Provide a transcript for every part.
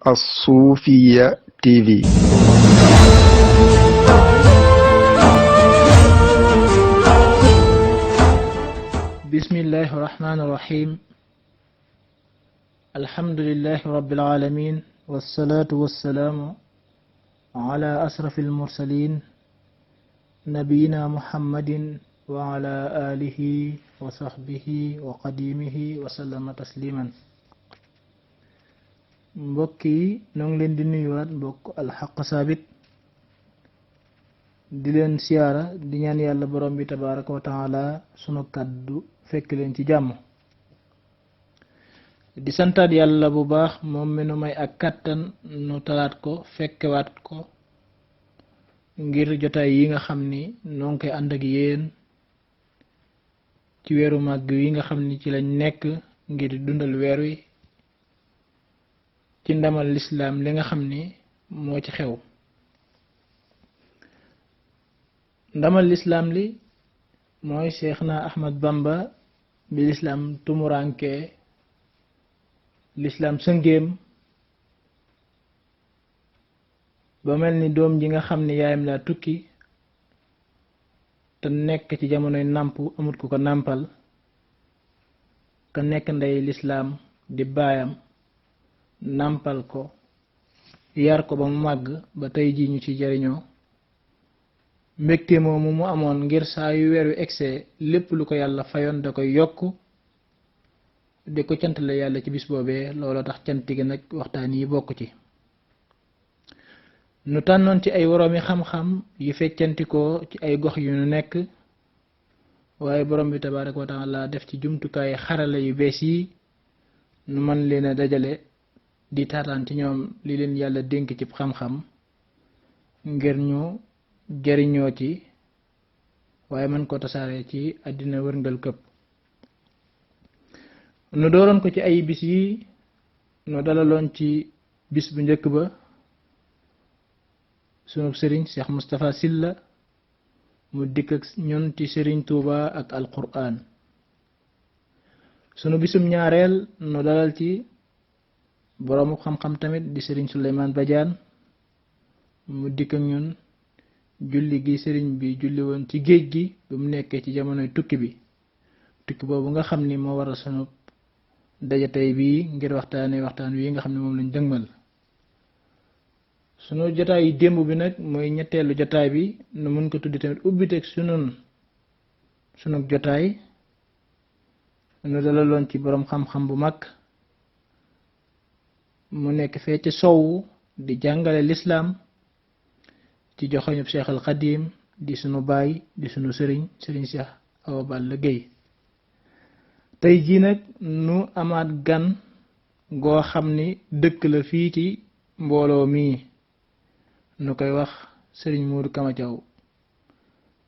As-Suufiyya TV. Bismillahi rahmaani rahiim. Alhamdulillahi rabbil aalamiin. Wassalaatu wassalaamu ala asrafil mursaliin. Nabiyyina Muhammadin wa ala alihi wa sahbihi wa qadimihi wa sallama tasliman. Mbokk yi ñoo ngi leen di nuyuwaat mbokk alxaq saabit di leen siyaara di ñaan yàlla borom bi tabaaraka wa taala sunu kàddu fekk leen ci jàmm. di santaat yàlla bu baax moom mi nu may ak kàttan nu talaat ko fekkewaat ko ngir jotaay yi nga xam ni noo ngi koy ànd ak yéen ci weeru màgg yi nga xam ni ci lañ nekk ngir dundal weer wi ci ndamal lislaam li nga xam ni moo ci xew. ndamal lislaam li mooy Seexna Ahmad Bamba bi lislaam tumuraanke lislaam sëngéem ba mel ni doom ji nga xam ni yaayam laa tukki te nekk ci jamonoy nàmp amut ku ko nàmpal ka nekk ndey lislaam di baayam nàmpal ko yar ko ba mu màgg ba tey ji ñu ci jariñoo mbégte moomu mu amoon ngir saa yu weer wi egsee lépp lu ko yàlla fayoon da koy yokk di ko cantale yàlla ci bis boobee looloo tax cant gi nag waxtaan yi bokk ci. nu tànnoon ci ay woroomi xam-xam yu feccantikoo ci ay gox yu nu nekk waaye borom bi tabaaraka wa taala def ci jumtukaay xarala yu bees yi nu mën leen a dajale di taataan ci ñoom li leen yàlla dénk ci xam-xam ngir ñu jariñoo ci waaye mën ko tasaare ci àddina wërngal këpp. nu dooroon ko ci ay bis yi nu dalaloon ci bis bu njëkk ba sunu sëriñ Cheikh Moustapha Sylla mu dikk ak ñun ci sëriñ Touba ak alquran. sunu bisum ñaareel nu dalal ci boroomu xam-xam tamit di sëriñ Souleymane Badiane mu dikk ak ñun julli gi sëriñ bi julli woon ci géej gi bi mu nekkee ci jamonoy tukki boobu nga xam ni moo waral sunu daja tey bii ngir waxtaan wi nga xam ne moom lañ dëgmal. sunu jotaay yi démb bi nag mooy ñetteelu jotaay bi nu mun ko tuddi tamit ubbiteeg sunu jotaay nu dalaloon ci boroom xam-xam bu mag mu nekk fee ci sowu di jàngale lislaam ci joxoñub Cheikh al Xadim di sunu baay di sunu sëriñ Cheikh Awa Balla Gueye. tey jii nag nu amaat gan goo xam ni dëkk la fii ci mbooloo mii nu koy wax sëriñ Modou Kama Thiaw.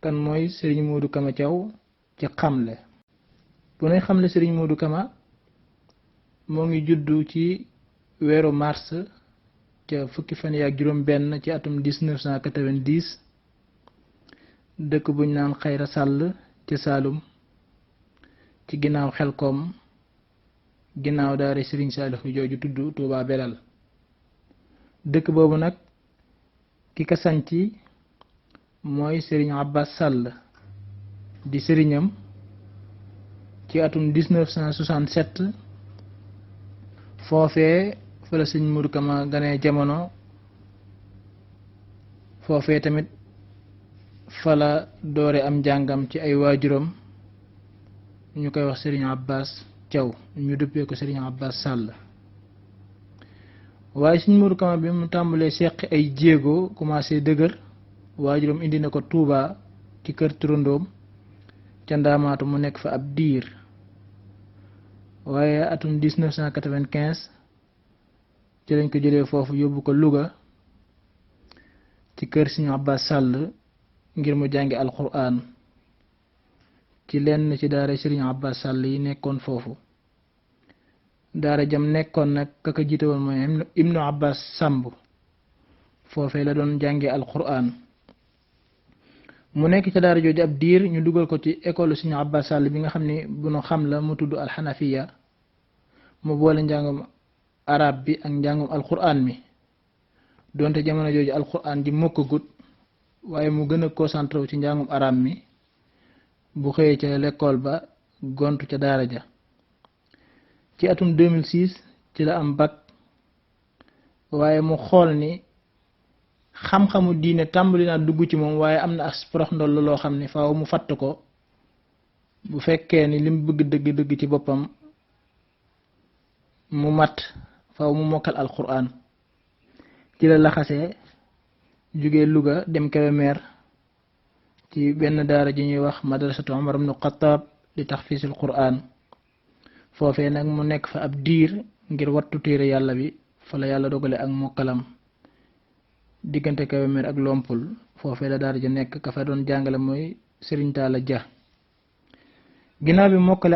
kan mooy sëriñ Modou Kama Thiaw ci xamle bu nay xamle sëriñ Modou Kama moo ngi juddu ci weeru mars ca fukki fan ak juróom benn ci atum 1990 dëkk buñ naan Xayra Sàll ci Saalum ci ginnaaw Xelkom ginnaaw daara sëriñ Saalihu jooju tudd Touba Belal. dëkk boobu nag ki ka sanci mooy sëriñ Abbas Sall di sëriñam ci atum 1967 foofee fa la sëñ Modou Kama ganee jamono foofee tamit fa la doore am njàngam ci ay waajuram ñu koy wax sëriñ Abbas Thiaw ñu duppee ko sëriñ Abbas Sall. waaye sëñ Modou Kama bi mu tàmbalee seqi ay jéego commencé dëgër waajuram indi na ko Touba ci kër turandoom ca Ndaamaatu mu nekk fa ab diir waaye atum 1995 ci lañ ko jëlee foofu yóbbu ko Louga ci kër sëñ Abbas Sall ngir mu jàngi alquran ci lenn ci daara sëriñ Abbas Sall yi nekkoon foofu. daara jam nekkoon nag kaka jiite woon mooy Ibnu Abbas Samb foofee la doon jàngee alquran. mu nekk ca daara jooju ab diir ñu dugal ko ci école sëriñ Abbas Sall bi nga xam ni bu nu xam la mu tudd alxanafiya mu boole njàngam arab bi ak njàngum alquran mi donte jamono jooju alquran ji mokkagut waaye mu gën a concentré wu ci njàngum arab mi bu xëyee ca l'école ba gontu ca daara ja ci atum 2006 ci la am bac waaye mu xool ni xam-xamu diine tàmbali naa dugg ci moom waaye am na as porox ndoll loo xam ne faaw mu fatt ko bu fekkee ni lim bëgg dëgg-dëgg ci boppam mu mat faaw mu mokkal alquran ci la laxasee jóge Louga dem Kébémer ci benn daara ji ñuy wax madrasatu Umar ibn Khattab li tahfiisil quran foofee nag mu nekk fa ab diir ngir wattu téere yàlla bi fa la yàlla dogale ak mokkalam diggante Kébémer ak Lompul foofee la daara ji nekk ka fa doon jàngale mooy Serigne Talla Dia ginnaaw bi mokkale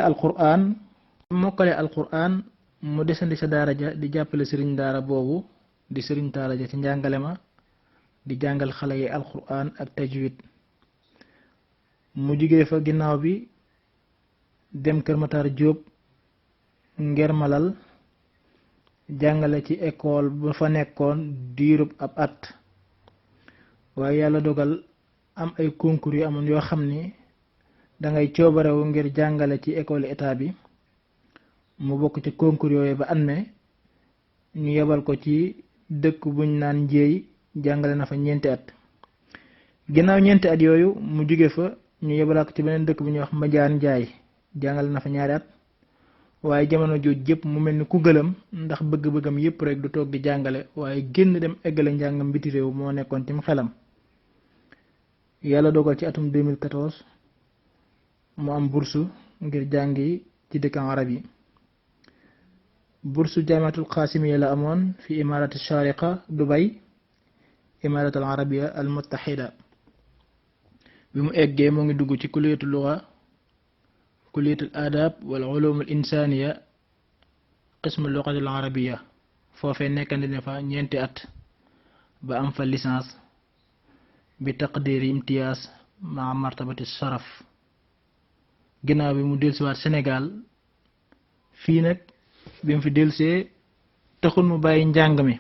alquran mu desandi sa daara ja di jàppale Serigne daara boobu di Serigne Talla Dia ci njàngale ma di jàngal xale yi alquran ak tajwid mu jugee fa ginnaaw bi dem Kër Matar Diop Nger Malal jàngale ci école ba fa nekkoon diirub ab at waaye yàlla dogal am ay concours yu amoon yoo xam ni dangay coobarewu ngir jàngale ci école état bi mu bokk ci concours yooyu ba adme ñu yebal ko ci dëkk buñ naan Njéey jàngale na fa 4 at ginnaaw 4 at yooyu mu jóge fa ñu yebalaat ko ci beneen dëkk bu ñuy wax Madiane Njaay jàngale na fa 2 at waaye jamono jooju jëpp mu mel ni ku gëlëm ndax bëgg-bëggam yépp rek du toog di jàngale waaye génn dem eggale njàngam biti réew moo nekkoon tim xelam yàlla dogal ci atum 2014 mu am bursu ngir jàngi ci dëkkan arab yi bursu jaamiatul qaasimiya la amoon fi imarat shariqa Dubai imarat al arabia al muttahida bi mu eggee moo ngi dugg ci kulliyatul lugha kulliyatul adab wal ulum al insaniya qismu lughati al arabia foofee nekkandi ne fa 4 at ba am fa licence bi taqdiri imtiyaas ma martabati saraf ginnaaw bi mu dellusiwaat Sénégal fii nag bi mu fi dellusee taxul mu bàyyi njàng mi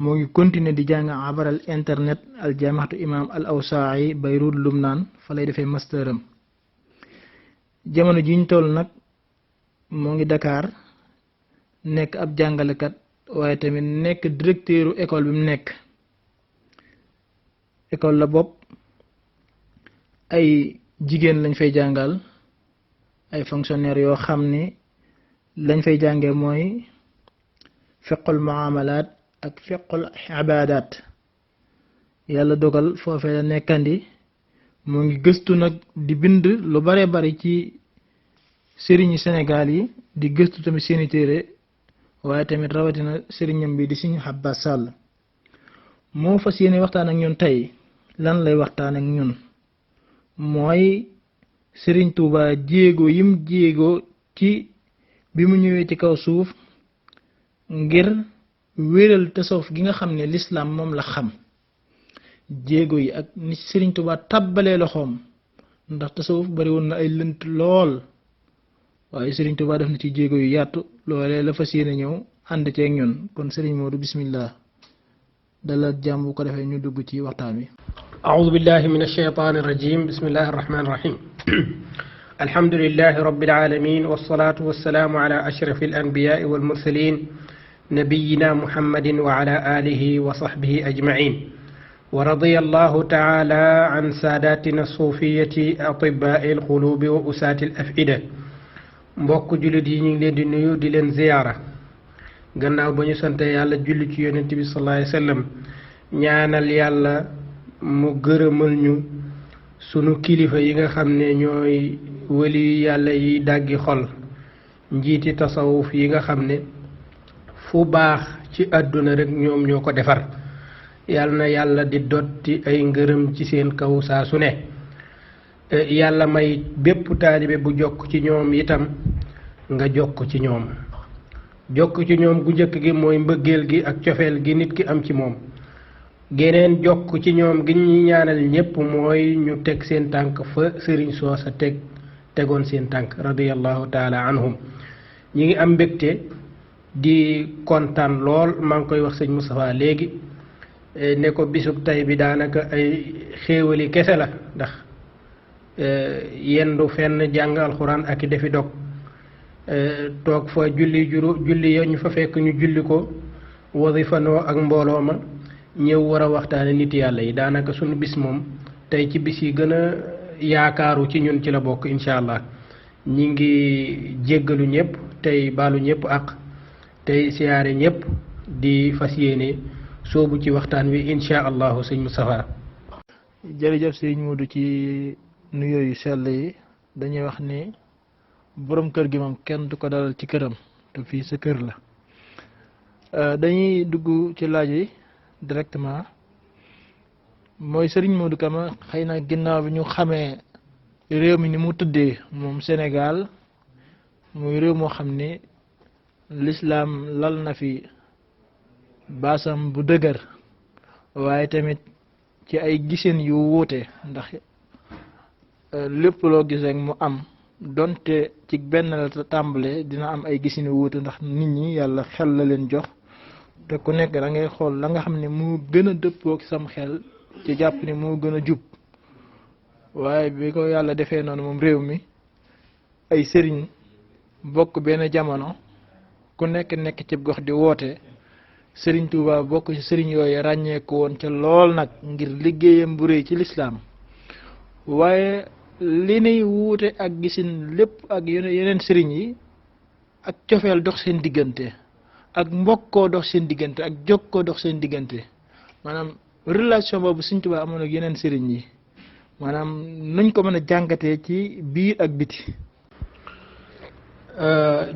moo ngi continuer di jàng abaral internet al jaamiatu imam al awsaa'i Beyrouth Lubnaan fa lay defee masteram jamono ji ñu toll nag moo ngi Dakar nekk ab jàngalekat waaye tamit nekk directeuru école bi mu nekk école la bopp ay jigéen lañ fay jàngal ay fonctionnaires yoo xam ni lañ fay jàngee mooy fiqul muamalat ak fiqul ibadat yàlla dogal foofee la nekkandi moo ngi gëstu nag di bind lu bare bari ci sëriñi Sénégal yi di gëstu tamit seeni téere waaye tamit rawatina sëriñam bi di Sëriñ Abbas Sall moo fas yéene waxtaan ak ñun tey lan lay waxtaan ak ñun mooy Sëriñ Tuuba jéego yim jéego ci bi mu ñëwee ci kaw suuf ngir wéral tasawuf gi nga xam ne lislaam moom la xam jéego yi ak ni Sëriñ Tuuba tàbbalee loxoom ndax tasawuf bari woon na ay lënt lool waaye Sëriñ Tuuba def na ci jéego yu yaatu loolee la fas yéene ñëw ànd ceeg ñun kon Sëriñ Moodu bismillah dala jàmm bu ko defee ñu dugg ci waxtaan wi أعوذ بالله من الشيطان الرجيم بسم الله الرحمن الرحيم الحمد لله رب العالمين والصلاة والسلام على أشرف الأنبياء والمرسلين نبينا محمد وعلى آله وصحبه أجمعين ورضي الله تعالى عن ساداتنا الصوفية أطباء القلوب وأساة الأفئدة mbokk jullit yi ñu ngi leen di nuyu di leen ziyaara gannaaw ba ñu sant yàlla julli ci yonent bi sallallahu alayhi wasallam ñaanal yàlla mu gërëmal ñu sunu kilifa yi nga xam ne ñooy wali yàlla yi dàggi xol njiiti tasawuf yi nga xam ne fu baax ci àdduna rek ñoom ñoo ko defar yàlla na yàlla di dotti ay ngërëm ci seen kaw saa su ne yàlla may bépp taalibe bu jokk ci ñoom itam nga jokk ci ñoom jokk ci ñoom gu njëkk gi mooy mbëggeel gi ak cofeel gi nit ki am ci moom geneen jokk ci ñoom gi ñuy ñaanal ñépp mooy ñu teg seen tànk fa sëriñ soosa tegoon seen tànk radiyallahu taala anhum ñi ngi am mbégte di kontaan lool maa ngi koy wax sëñ Moustapha léegi ne ko bisub tey bi daanaka ay xéewali kese la ndax yendu fenn jàng alxuraan ak i defi dog toog fa julli ya ñu fa fekk ñu julli ko wasifanoo ak mbooloo ma ñëw war a waxtaane nit yàlla yi daanaka sunu bis moom tey ci bis yi gën a yaakaaru ci ñun ci la bokk incha allah ñi ngi jéggalu ñëpp tey baalu ñëpp ak tey siyaare ñëpp di fas yéene soobu ci waxtaan wi incha allahu sëñ Moustapha. jërëjëf sëñ Modou ci nuyoo yu sell yi dañuy wax ni borom kër gi moom kenn du ko dalal ci këram te fii sa kër la dañuy dugg ci laaj yi directement mooy Serigne Modou Kama xëy na ginnaaw bi ñu xamee réew mi ni mu tëddee moom Sénégal muy réew moo xam ne lislaam lal na fi baasam bu dëgër waaye tamit ci ay giseen yu wuute ndax lépp loo gis rek mu am donte ci benn la tàmbale dina am ay gisin yu wuute ndax nit ñi yàlla xel la leen jox te ku nekk da ngay xool la nga xam ne moo gën a dëppoo sam xel ci jàpp ni moo gën a jub waaye bi ko yàlla defee noonu moom réew mi ay sëriñ bokk benn jamono ku nekk ci gox di woote sëriñ Touba bokk ci sëriñ yooyu ràññeeku woon ca lool nag ngir liggéeyam bu rëy ci lislaam waaye li nuy wuute ak gisin lépp ak yeneen sëriñ yi ak cofeel dox seen diggante ak mbokkoo dox seen diggante ak jokkoo dox seen diggante maanaam relation boobu sëriñ Touba amoon ak yeneen sëriñ yi maanaam nuñ ko mën a jàngatee ci biir ak biti.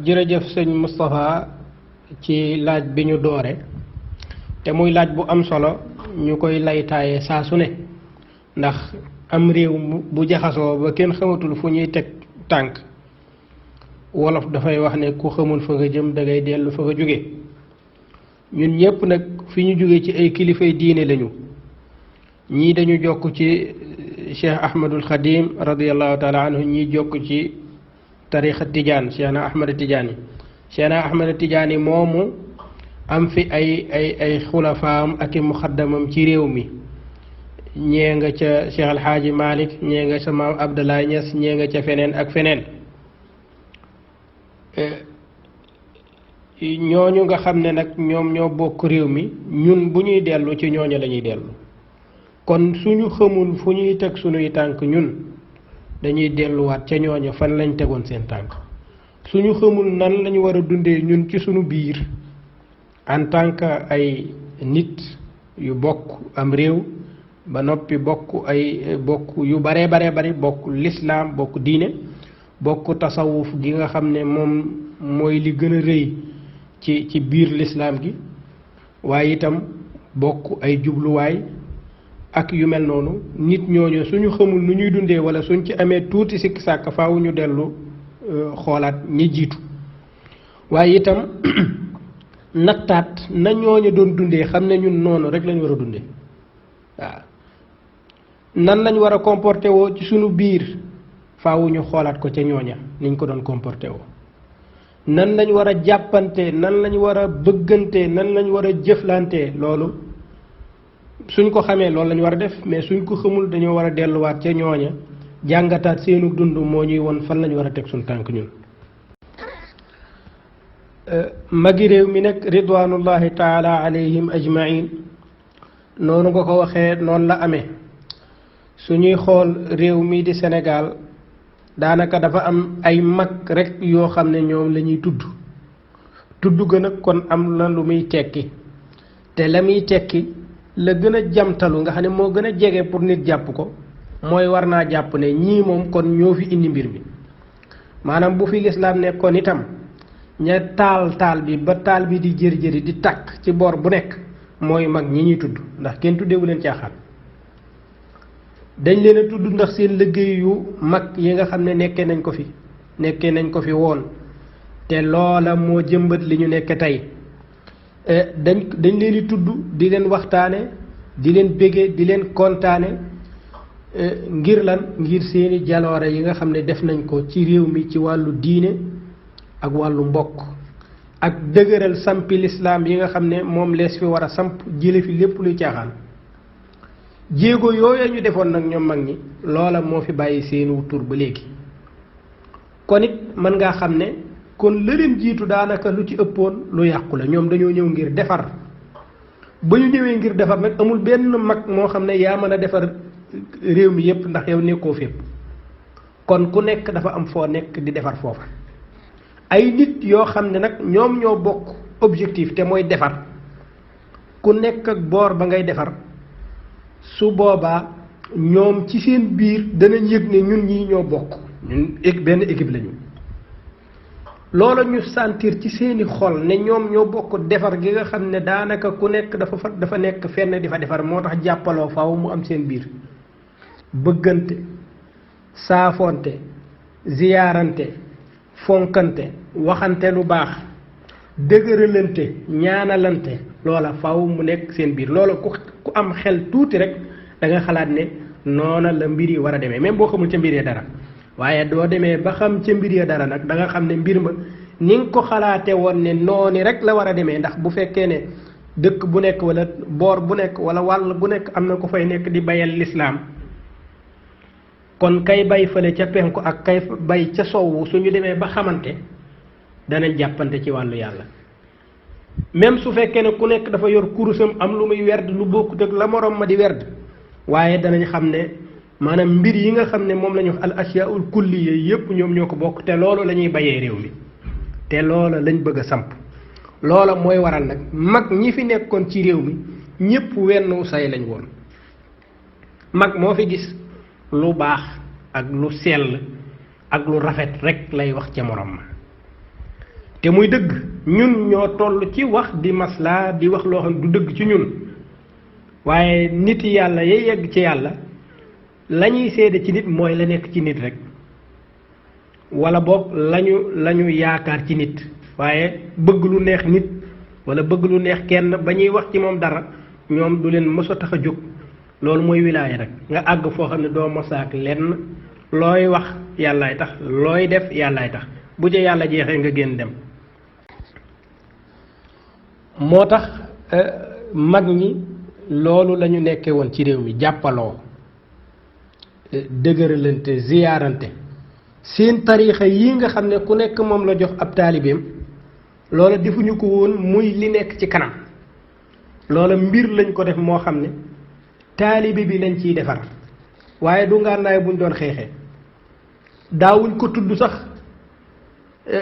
jërëjëf sëñ Moustapha ci laaj bi ñu doore te muy laaj bu am solo ñu koy laytaaye saa su ne ndax am réew bu jaxasoo ba kenn xamatul fu ñuy teg tànk wolof dafay wax ne ku xamul fa nga jëm da ngay dellu fa nga jóge ñun ñëpp nag fi ñu jóge ci ay kilifay diine lañu ñii dañu jokk ci Cheikh Ahmadul Khadim radiyallahu taala anhu ñii jokk ci tarixa Tijaan Cheikhna Ahmad Tijaani Cheikhna Ahmad Tijaani moomu am fi ay xulafaam ak i muxaddamam ci réew mi ñee nga ca Cheikh Alxaaji Malik ñee nga ca maam Abdoulaye Niass ñee nga ca feneen ak feneen ñooñu nga xam ne nag ñoom ñoo bokk réew mi ñun bu ñuy dellu ci ñooñu la ñuy dellu kon suñu xamul fu ñuy teg suñuy tànk ñun dañuy delluwaat ca ñooñu fan lañ tegoon seen tànk suñu xamul nan lañu war a dundee ñun ci suñu biir en tant que ay nit yu bokk am réew ba noppi bokk yu baree bari bokk lislaam bokk diine bokk tasawuf gi nga xam ne moom mooy li gën a rëy ci biir lislaam gi waaye itam bokk ay jubluwaay ak yu mel noonu nit ñooñu suñu xamul nu ñuy dundee wala suñ ci amee tuuti sikk sàkk faaw ñu dellu xoolaat ñi jiitu waaye itam nattaat na ñooñu doon dundee xam ne ñun noonu rek lañ war a dundee waaw nan lañ war a comporté woo ci suñu biir faaw ñu xoolaat ko ca ñooña niñ ko doon comporté woo nan lañ war a jàppante nan lañ war a bëggante nan lañ war a jëflante loolu suñ ko xamee loolu lañ war a def mais suñ ko xamul dañoo war a delluwaat ca ñooña jàngataat seenu dund moo ñuy won fan lañ war a teg suñ tànk ñun magi réew mi nag ridwanullahi taala alayhim ajmain noonu nga ko waxee noonu la amee suñuy xool réew mi di Sénégal daanaka dafa am ay mag rek yoo xam ne ñoom la ñuy tudd ga nag kon am na lu muy tekki te la muy tekki la gën a jamtalu nga xam ne moo gën a jege pour nit jàpp ko mooy war naa jàpp ne ñii moom kon ñoo fi indi mbir mi maanaam bu fi lislaam nekkoon itam ña taal bi ba taal bi di jër-jëri di tàkk ci boor bu nekk mooy mag ñi ñuy tudd ndax kenn tuddeewu leen caaxaan dañ leen a tudd ndax seen liggéey yu mag yi nga xam ne nekkee nañ ko fi woon te loola moo jëmbat li ñu nekk tey dañ leen di tudd di leen waxtaane di leen bége di leen kontaane ngir lan ngir seeni jaloore yi nga xam ne def nañ ko ci réew mi ci wàllu diine ak wàllu mbokk ak dëgëral sampi lislaam yi nga xam ne moom lees fi war a samp jële fi lépp luy caaxaan jéego yooya ñu defoon nag ñoom mag ñi loola moo fi bàyyi seenu tur ba léegi kon it mën ngaa xam ne kon la leen jiitu daanaka lu ci ëppoon lu yàqu la ñoom dañoo ñëw ngir defar ba ñu ñëwee ngir defar nag amul benn mag moo xam ne yaa mën a defar réew mi yépp ndax yow nekkoo fépp kon ku nekk dafa am foo nekk di defar foofa ay nit yoo xam ne nag ñoom ñoo bokk objectif te mooy defar ku nekk ak boor ba ngay defar su boobaa ñoom ci seen biir danañ yëg ne ñun ñii ñoo bokk ñun benn équipe lañu loola ñu sentir ci seeni xol ne ñoom ñoo bokk defar gi nga xam ne daanaka ku nekk dafa nekk fenn di fa defar moo tax jàppaloo faaw mu am seen biir bëggante saafonte ziyaarante fonkante waxante lu baax dëgëralante ñaanalante loola faaw mu nekk seen biir loola ku am xel tuuti rek da nga xalaat ne noona la mbir yi war a demee même boo xamul ca mbir yi dara waaye doo demee ba xam ca mbir ya dara nag da nga xam ne mbir ma ni nga ko xalaate woon ne noonu rek la war a demee ndax bu fekkee ne dëkk bu nekk wala boor bu nekk wala wàll bu nekk am na ko fay nekk di bayal lislaam kon kay bay fële ca penku ak kay bay ca sowwu suñu demee ba xamante danañ jàppante ci wàllu yàlla même su fekkee ne ku nekk dafa yor kurusam am lu muy werd lu bokkut ak la morom ma di werd waaye danañ xam ne maanaam mbir yi nga xam ne moom la ñuy wax al asyaul kulliya yépp ñoom ñoo ko bokk te loolu la ñuy bayee réew mi te loola lañ bëgg a samp loola mooy waral nag mag ñi fi nekkoon ci réew mi ñépp wenn say lañ woon mag moo fi gis lu baax ak lu sell ak lu rafet rek lay wax ca morom ma te muy dëgg ñun ñoo toll ci wax di maslaa di wax loo xam du dëgg ci ñun waaye nit yàlla yay yegg ci yàlla lañuy seede ci nit mooy la nekk ci nit rek wala boog lañu yaakaar ci nit waaye bëgg lu neex nit wala bëgg lu neex kenn ba ñuy wax ci moom dara ñoom du leen mës a tax a jóg loolu mooy wilaaya rek nga àgg foo xam ne doo mosaak lenn looy wax yàllaay tax looy def yàllaay tax bu ca yàlla jeexee nga génn dem moo tax mag ñi loolu la ñu nekkee woon ci réew mi jàppaloo dëgëralante ziyaarante seen tariixa yi nga xam ne ku nekk moom la jox ab taalibeem loola defuñu ko woon muy li nekk ci kanam loola mbir lañ ko def moo xam ne taalibe bi lañ ciy defar waaye du ngànnaay buñ doon xeexee daawuñ ko tudd sax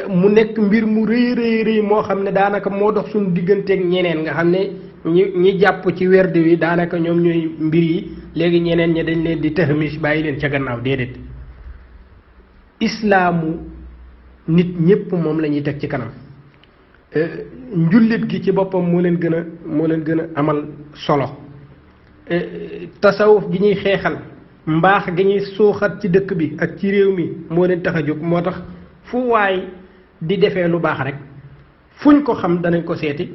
mu nekk mbir mu rëy rëy moo xam ne daanaka moo dox suñu digganteeg ñeneen nga xam ne ñi jàpp ci werd wi daanaka ñoom ñooy mbir yi léegi ñeneen ñi dañ leen di tëxmis bàyyi leen ca gannaaw déedéet islaamu nit ñépp moom la ñuy teg ci kanam njullit gi ci boppam moo leen gën a amal solo tasawuf gi ñuy xeexal mbaax gi ñuy suuxat ci dëkk bi ak ci réew mi moo leen tax a jóg moo tax fu waay di defee lu baax rek fuñ ko xam danañ ko seeti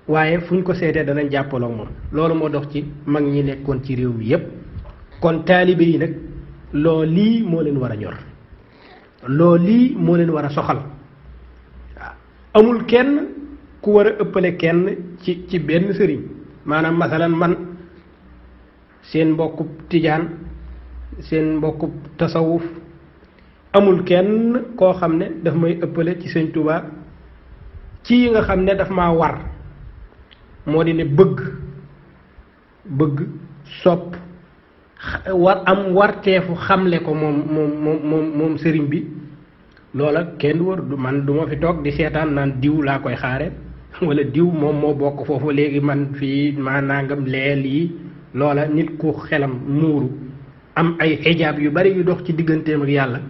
waaye fuñ ko seetee danañ jàppaloo moom loolu moo dox ci mag ñi nekkoon ci réew mi yépp kon taalibe yi nag loo lii moo leen war a ñor loo lii moo leen war a soxal waaw amul kenn ku war a ëppale kenn ci benn sëriñ maanaam masalan man seen mbokkub tijaan seen mbokkub tasawuf amul kenn koo xam ne daf may ëppale ci sëñ Tuubaa ci yi nga xam ne daf maa war moo di ne bëgg sopp war am warteefu xamle ko moom sëriñ bi loola kenn war du man du ma fi toog di seetaan naan diw laa koy xaare wala diw moom moo bokk foofu léegi man fii maa nangam leel yi loola nit ku xelam muuru am ay xijaab yu bari yu dox ci digganteem ak yàlla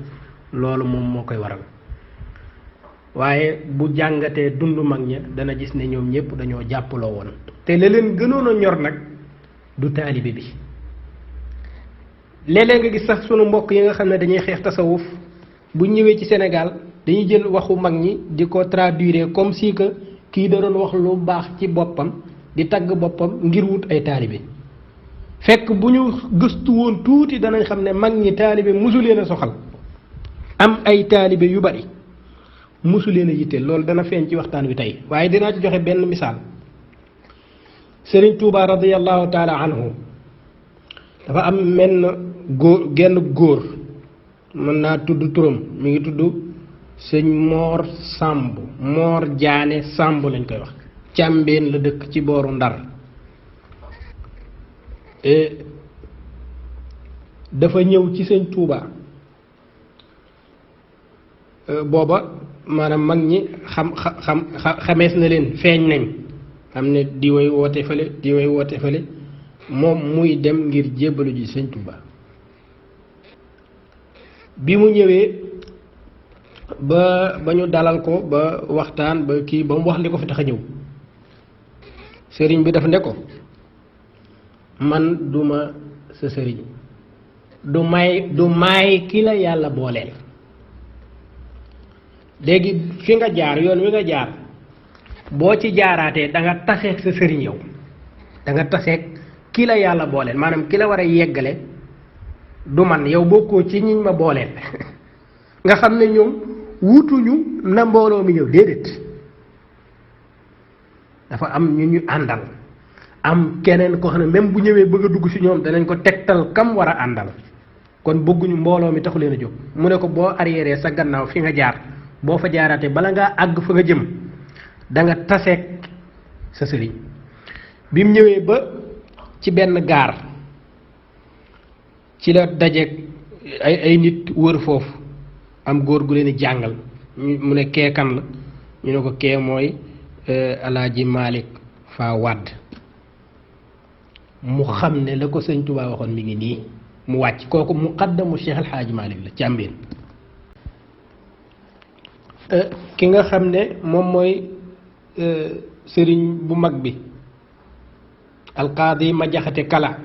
loolu moom moo koy waral waaye bu jàngatee dund mag ña dana gis ne ñoom ñëpp dañoo jàppaloo woon te la leen gënoon a ñor nag du taalibe bi léeg-léeg nga gis sax sunu mbokk yi nga xam ne dañuy xeex tasawuf bu ñëwee ci Sénégal dañuy jël waxu mag ñi di ko traduire comme si que kii da doon wax lu baax ci boppam di tagg boppam ngir wut ay taalibe fekk bu ñu gëstu woon tuuti danañ xam ne mag ñi taalibe musu leen a soxal am ay taalibe yu bari musu leen a yitteel loolu dana feeñ ci waxtaan wi tey waaye dinaa ci joxe benn misaal Sëriñ Tuuba radiyallahu taala anhu dafa am menn genn góor mën naa tudd turam mi ngi tudd sëñ Moor Sàmb Moor Jaane Sàmb lañ koy wax càmbeen la dëkk ci booru Ndar dafa ñëw ci sëñ Tuuba booba maanaam mag ñi xamees na leen feeñ nañ xam ne di way woote fële moom muy dem ngir jébbalu ji sëñ Tuuba bi mu ñëwee ba ñu dalal ko ba waxtaan ba kii ba mu wax li ko fi tax a ñëw sëriñ bi daf ne ko man duma sa sëriñ du may ki la yàlla booleel léegi fi nga jaar yoon wi nga jaar boo ci jaaraatee da nga taseeg sa sëriñ yow da nga taseeg ki la yàlla booleel maanaam ki la war a yeggale du man yow bokkoo ci ñiñ ma booleel nga xam ne ñoom wutuñu na mbooloo mi ñëw déedéet dafa am ñu àndal am keneen ko xam ne même bu ñëwee bëgg a dugg ci ñoom danañ ko tegtal kam war a àndal kon bëgguñu mbooloo mi taxu leen a jóg mu ne ko boo arrière sa gannaaw fi nga jaar boo fa jaaraatee bala ngaa àgg fa nga jëm da nga taseeg sa sëriñ bi mu ñëwee ba ci benn gaar ci la dajeeg ay nit wër foofu am góor gu leen di jàngal mu ne kee kan la ñu ne ko kee mooy Alaaji Malick Fa Wàdd mu xam ne la ko sëñ Tuubaa waxoon mi ngi nii mu wàcc kooku muqaddamu Cheikh El Hadj Malick la càmbeen ki nga xam ne moom mooy sëriñ bu mag bi alqaadi ma jaxate kala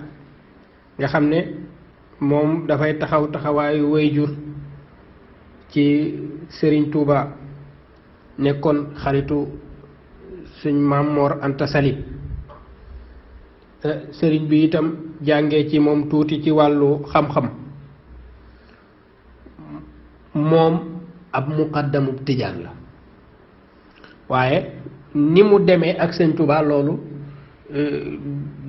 nga xam ne moom dafay taxawaayu wayjur ci sëriñ Tuuba nekkoon xaritu sëñ Maam Moor Anta Sali sëriñ bi itam jàngee ci moom tuuti ci wàllu xam-xam moom ab muqaddamu tijaan la waaye ni mu demee ak sëñ Tuuba loolu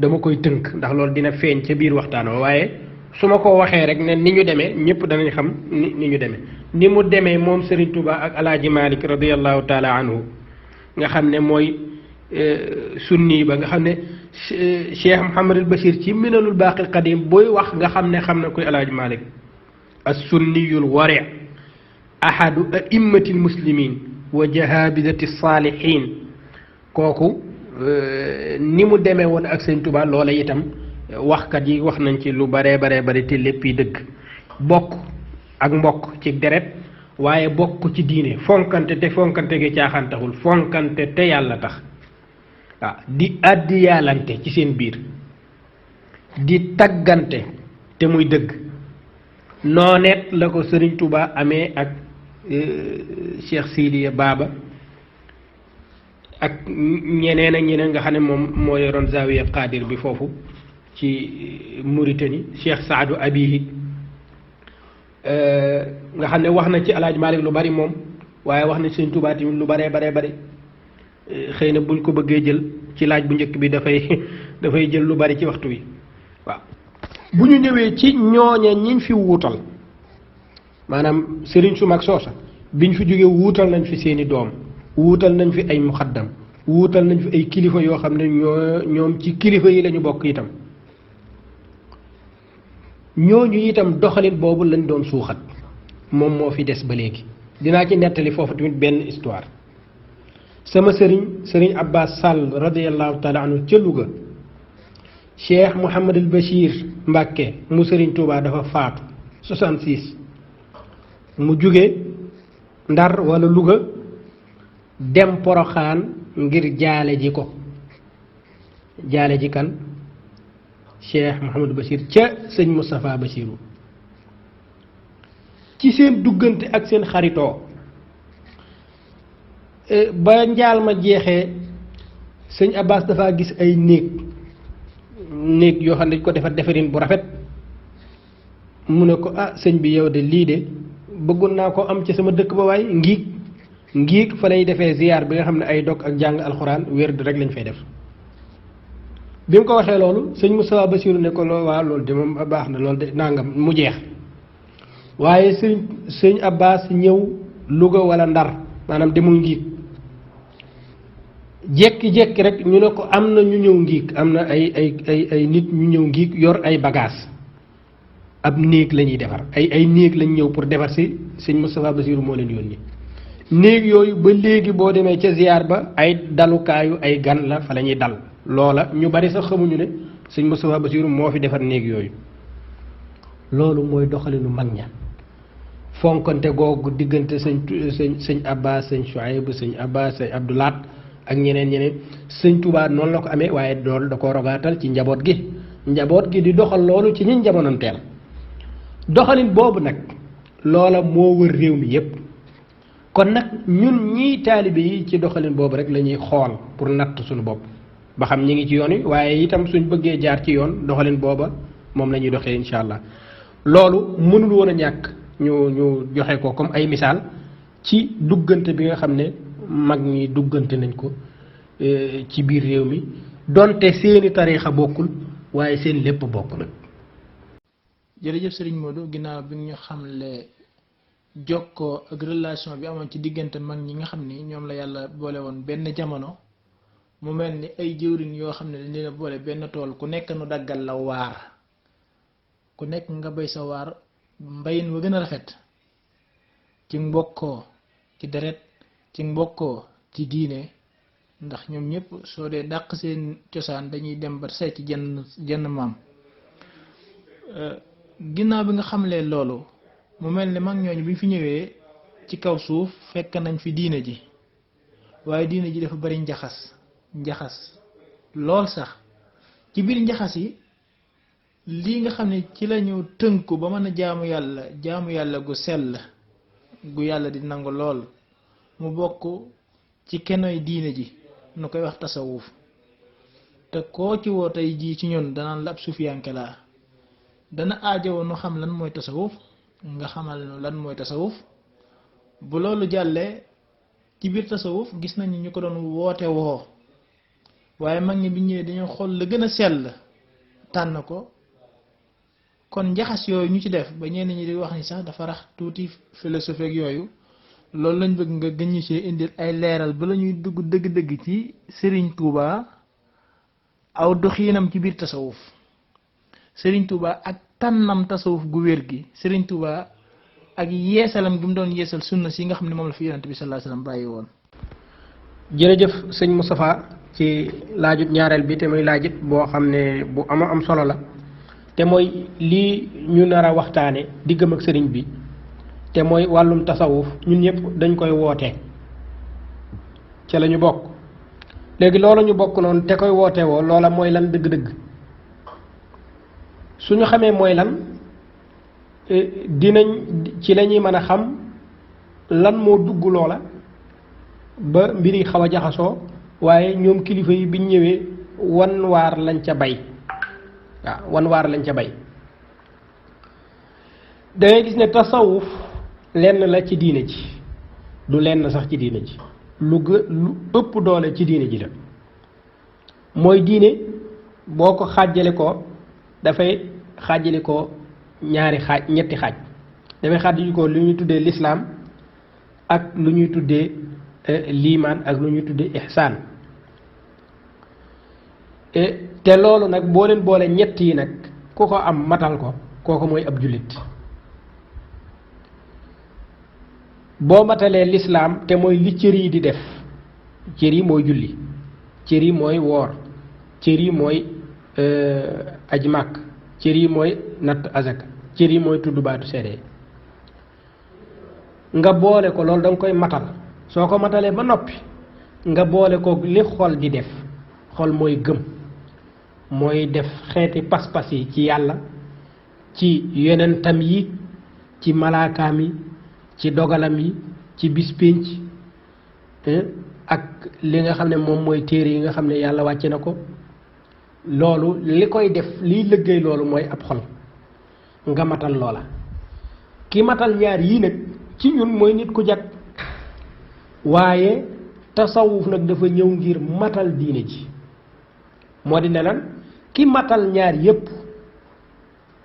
dama koy tënk ndax loolu dina feeñ ca biir waxtaan wa waaye su ma ko waxee rek ne ni ñu demee ñëpp danañ xam ni ñu demee ni mu demee moom Serigne Touba ak Alaaji Malik radiyallahu taala anhu nga xam ne mooy sunni ba nga xam ne Cheikh Mouhamadul Bachir ci Minanul Baaqil Qadim booy wax nga xam ne koy Alaaji Malik as-sunniyul wari' ahadu a'immatil muslimin wa jahabidati salihin kooku ni mu demee woon ak Serigne Touba loola itam waxkat yi wax nañ ci lu bare te lépp yi dëgg bokk ak mbokk ci deret waaye bokk ci diine fonkante te fonkante gi caaxaan taxul fonkante te yàlla tax waaw di àddi yàllante ci seen biir di taggante te muy dëgg nooneet la ko Sëriñ Tuubaa amee ak Cheikh Sidiya Baba ak ñeneen nga xam ne moom moo yoroon Zawiya Qadir bi foofu ci Mauritanie Cheikh Saadu Abihi nga xam ne wax na ci Alaaji Malik lu bari moom waaye wax na Sëriñ Tuubaa tamit lu bare bari xëy na buñ ko bëggee jël ci laaj bu njëkk bi dafay jël lu bari ci waxtu wi waaw bu ñu ñëwee ci ñooña ñiñ fi wuutal maanaam sëriñ su mag soosa biñ fi jógee wuutal nañ fi seeni doom wuutal nañ fi ay muxaddam wuutal nañ fi ay kilifa yoo xam ne ñoom ci kilifa yi lañu bokk itam ñooñu itam doxalin boobu lañ doon suuxat moom moo fi des ba léegi dinaa ci nettali foofu tamit benn histoire sama sëriñ Abbas Sall radiyallahu taala anhu ca Louga Cheikh Mouhamadul Bachir Mbàkke mu sëriñ Touba dafa faatu 66 mu jóge Ndar wala Louga dem Poroxaan ngir jaale ji ko jaale ji kan Cheikh Mouhamadou Bachir ca sëñ Moustapha Bachiru ci seen duggante ak seen xaritoo ba njaal ma jeexee sëñ Abbas dafa gis ay néeg yoo xam ne dañ ko defar defarin bu rafet mu ne ko ah sëñ bi yow de lii de bëggoon naa ko am ci sama dëkk ba waaye ngiig ngiig fa lay defee ziyaar bi nga xam ne ay dog ak jàng alxuraan wérd rek lañ fay def. bi mu ko waxee loolu sëñ Moustapha Bassirou ne ko waaw loolu de moom baax na loolu de nangam mu jeex waaye sëñ Abbas ñëw Louga wala Ndar maanaam demul ngiig jékki-jékki rek ñu ne ko am na ñu ñëw ngiig am na ay nit ñu ñëw ngiig yor ay bagages ab néeg la ñuy defar ay néeg lañ ñëw pour defar si sëñ Moustapha Bassirou moo leen yónni néeg yooyu ba léegi boo demee ca ziyaar ba ay dalukaayu ay gan la fa la ñuy dal loola ñu bari sax xamuñu ne sëñ Moustapha Bassirou moo fi defar néeg yooyu. loolu mooy doxalinu mag ña fonkante googu diggante sëñ Abbas sëñ Chouaïb sëñ Abbas sëñ Abdoulaat ak ñeneen sëñ Touba noonu la ko amee waaye dool da ko rogaatal ci njaboot gi di doxal loolu ci ñiñ jamonanteel doxalin boobu nag loola moo wër réew mi yépp kon nag ñun ñii taalibe yi ci doxalin boobu rek la ñuy xool pour natt suñu bopp ba xam ñi ngi ci yoon wi waaye itam suñ bëggee jaar ci yoon doxalin booba moom la ñuy doxee incha allah loolu mënul woon a ñàkk ñu joxe ko comme ay misaal ci duggante bi nga xam ne mag ñi duggante nañ ko ci biir réew mi donte seeni tariixa bokkul waaye seen lépp bokk nag. jërëjëf Serigne Modou ginnaaw bi ñu xamle jokkoo ak relation bi amoon ci diggante mag ñi nga xam ni ñoom la yàlla boole woon benn jamono mu mel ni ay jëwriñ yoo xam ne dañ leen a boole benn tool ku nekk nu daggal la waar ku nekk nga bay sa waar mbayin wa gën a rafet ci mbokkoo ci deret ci mbokkoo ci diine ndax ñoom ñëpp soo dee dàq seen cosaan dañuy dem ba say ci jenn maam ginnaaw bi nga xamlee loolu mu mel ni mag ñooñu bi fi ñëwee ci kaw suuf fekk nañ fi diine ji waaye diine ji dafa bari njaxas lool sax ci biir njaxas yi lii nga xam ne ci lañu tënku ba mën a jaamu yàlla gu sell gu yàlla di nangu lool mu bokk ci kenoy diine ji nu koy wax tasawuf te koo ci woo tey jii ci ñun danaan la ab sufiyanke laa dana aajowoo nu xam lan mooy tasawuf nga xamal nu lan mooy tasawuf bu loolu jàllee ci biir tasawuf gis nañu ñu ko doon woote woo waaye mag ñi bi ñëwee dañoo xool la gën a sell tànn ko kon njaxas yooyu ñu ci def ba ñenn ñi di wax ni sax dafa rax tuuti philosophie ak yooyu loolu lañ bëgg nga gën ñu see indil ay leeral ba la ñuy dugg dëgg-dëgg ci Serigne Touba aw doxiinam ci biir tasawuf Serigne Touba ak tànnam tasawuf gu wér gi Serigne Touba ak yeesalam gi mu doon yeesal sunna si nga xam ne moom la fi yonent bi sallallahu alayhi wasallam bàyyi woon. jërëjëf sëñ Moustapha ci laajut ñaareel bi te muy laajit boo xam ne bu am solo la te mooy lii ñu nar a waxtaane diggam ak sëriñ bi te mooy wàllum tasawuf ñun ñëpp dañ koy woote ca la ñu bokk léegi loola ñu bokk noonu te koy woote woo loola mooy lan dëgg-dëgg suñu xamee mooy lan dinañ ci la ñuy mën a xam lan moo dugg loola ba mbir yi xaw a jaxasoo waaye ñoom kilifa yi biñ ñëwee wan waar lañ ca bay waaw wan waar lañ ca bay dangay gis ne tasawuf lenn la ci diine ji du lenn sax ci diine ji lu ëpp doole ci diine ji la mooy diine boo ko xaajale ko dafay xaajale ko ñetti xaaj dafay xaajale ko lu ñuy tuddee lislaam ak lu ñuy tuddee liimaan ak lu ñuy tuddee ihsaan te loolu nag boo leen boole ñett yi nag ku ko am matal ko kooku mooy ab jullit boo matalee lislaam te mooy li cër yi di def cër yi mooy julli cër yi mooy woor cër yi mooy aji màkk cër yi mooy natt azaka cër yi mooy tudd baatu seede nga boole ko loolu da nga koy matal soo ko matalee ba noppi nga boole ko li xol di def xol mooy gëm mooy def xeeti pas-pas yi ci yàlla ci yonentam yi ci malaakaam yi ci dogalam yi ci bis pénc ak li nga xam ne moom mooy téere yi nga xam ne yàlla wàcce na ko loolu li koy def liy liggéey loolu mooy ab xol nga matal loola ki matal ñaar yii nag ci ñun mooy nit ku jag waaye tasawuf nag dafa ñëw ngir matal diine ji moo di ne lan ki matal ñaar yépp